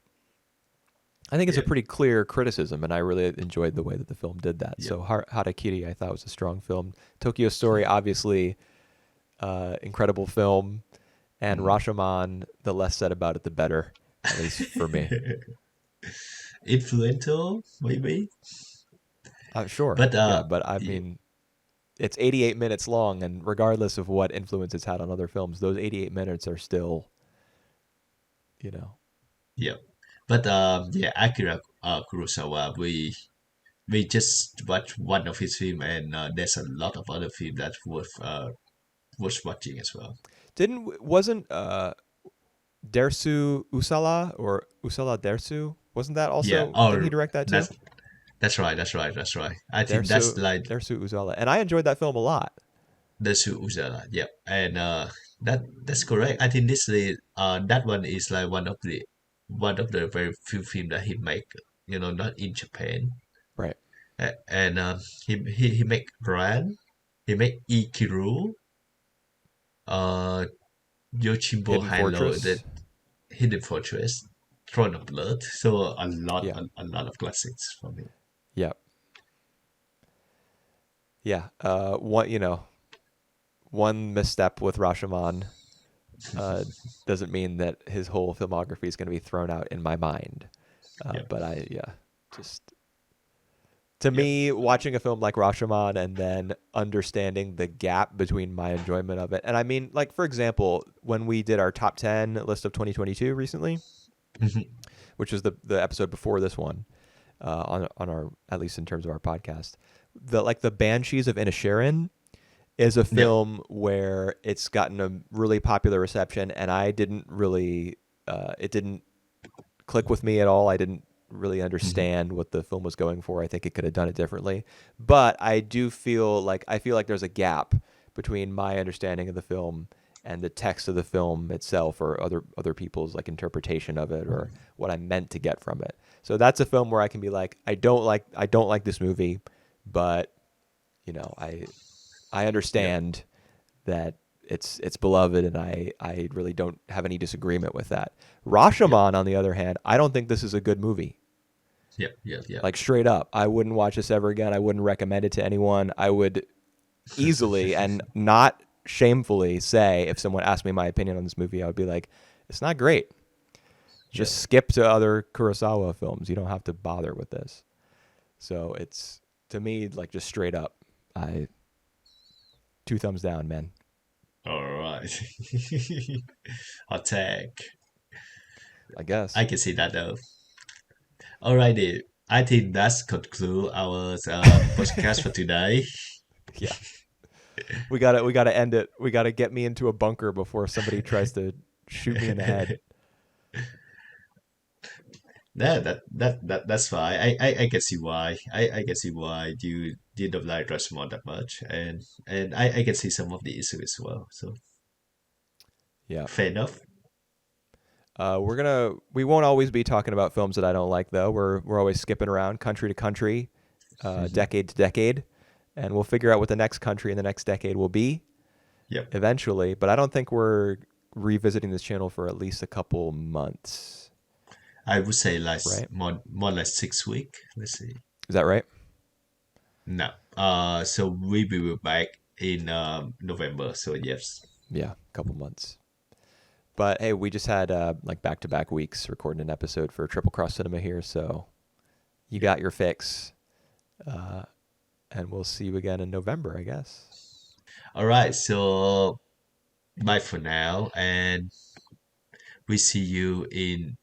I think it's a Yeah. pretty clear criticism, and I really enjoyed the way that the film did that. Yeah. So Harakiri, I thought was a strong film. Tokyo Story, obviously, incredible film, and Mhm. Rashomon, the less said about it, the better, at least for me. Influential, maybe, Sure, but yeah, but I yeah. mean, it's 88 minutes long, and regardless of what influence it's had on other films, those 88 minutes are still, you know, Yeah. But yeah, Akira Kurosawa, we just watched one of his film, and there's a lot of other film that's worth watching as well. wasn't Dersu Usala or Usala Dersu? Wasn't that Yeah. also? Didn't he Oh, direct that too? that's right. That's right. That's right. I think that's Dersu like Dersu Uzala, and I enjoyed that film a lot. the Su Uzala. Yep. And that's correct. I think this is that one is like one of the very few film that he make. Not in Japan. Right. And he make Ran. He make Ikiru. Uh, Yojimbo Hidden Hilo, the Fortress. Hidden Fortress, Throne of Blood. So a lot, Yeah. a lot of classics for me. Yeah. Yeah. One misstep with Rashomon uh, doesn't mean that his whole filmography is going to be thrown out in my mind. Yeah, But just to yeah. me, watching a film like Rashomon and then understanding the gap between my enjoyment of it, and I mean, like for example, when we did our top 10 list of 2022 recently, Mhm. which was the episode before this one, on our, at least in terms of our podcast, the Banshees of Inisherin is a Yeah. film where it's gotten a really popular reception, and I didn't really, it didn't click with me at all. I didn't really Mhm. understand what the film was going for. I think it could have done it differently. But I feel like there's a gap between my understanding of the film and the text of the film itself, or other people's like interpretation of it, or what I meant to get from it. So that's a film where I can be like, I don't like this movie, but I Yeah. understand that it's beloved, and I really don't have any disagreement with that. Yeah. Rashomon, on the other hand, I don't think this is a good movie. Yeah. Yeah. Yeah. Like straight up, I wouldn't watch this ever again. I wouldn't recommend it to anyone. I would easily and not shamefully say, if someone asked me my opinion on this movie, I would be like, it's not great. Yeah. Just skip to other Kurosawa films. You don't have to bother with this. So it's, to me, like, just straight up, I two thumbs down, man. All right. Attack. I guess. I can see that though. Alrighty. I think that's conclude our podcast for today. Yeah. We gotta end it. We gotta get me into a bunker before somebody tries to shoot me in the head. That's fine. I can see why. I can see why you don't like Rashomon that much, and I can see some of the issue as well. So Yeah. fair enough. We won't always be talking about films that I don't like though. We're always skipping around country to country, decade to decade. and we'll figure out what the next country in the next decade will be Yep. eventually. But I don't think we're revisiting this channel for at least a couple months, I would say like right? more like 6 week. Let's see. Is that right? No. So we will be back in November. So yes. Yeah, a couple months. But hey, we just had like back-to-back weeks recording an episode for Triple Cross Cinema here, so you Yep. got your fix. Uh, and we'll see you again in November, I guess. All right. So bye for now, and we see you in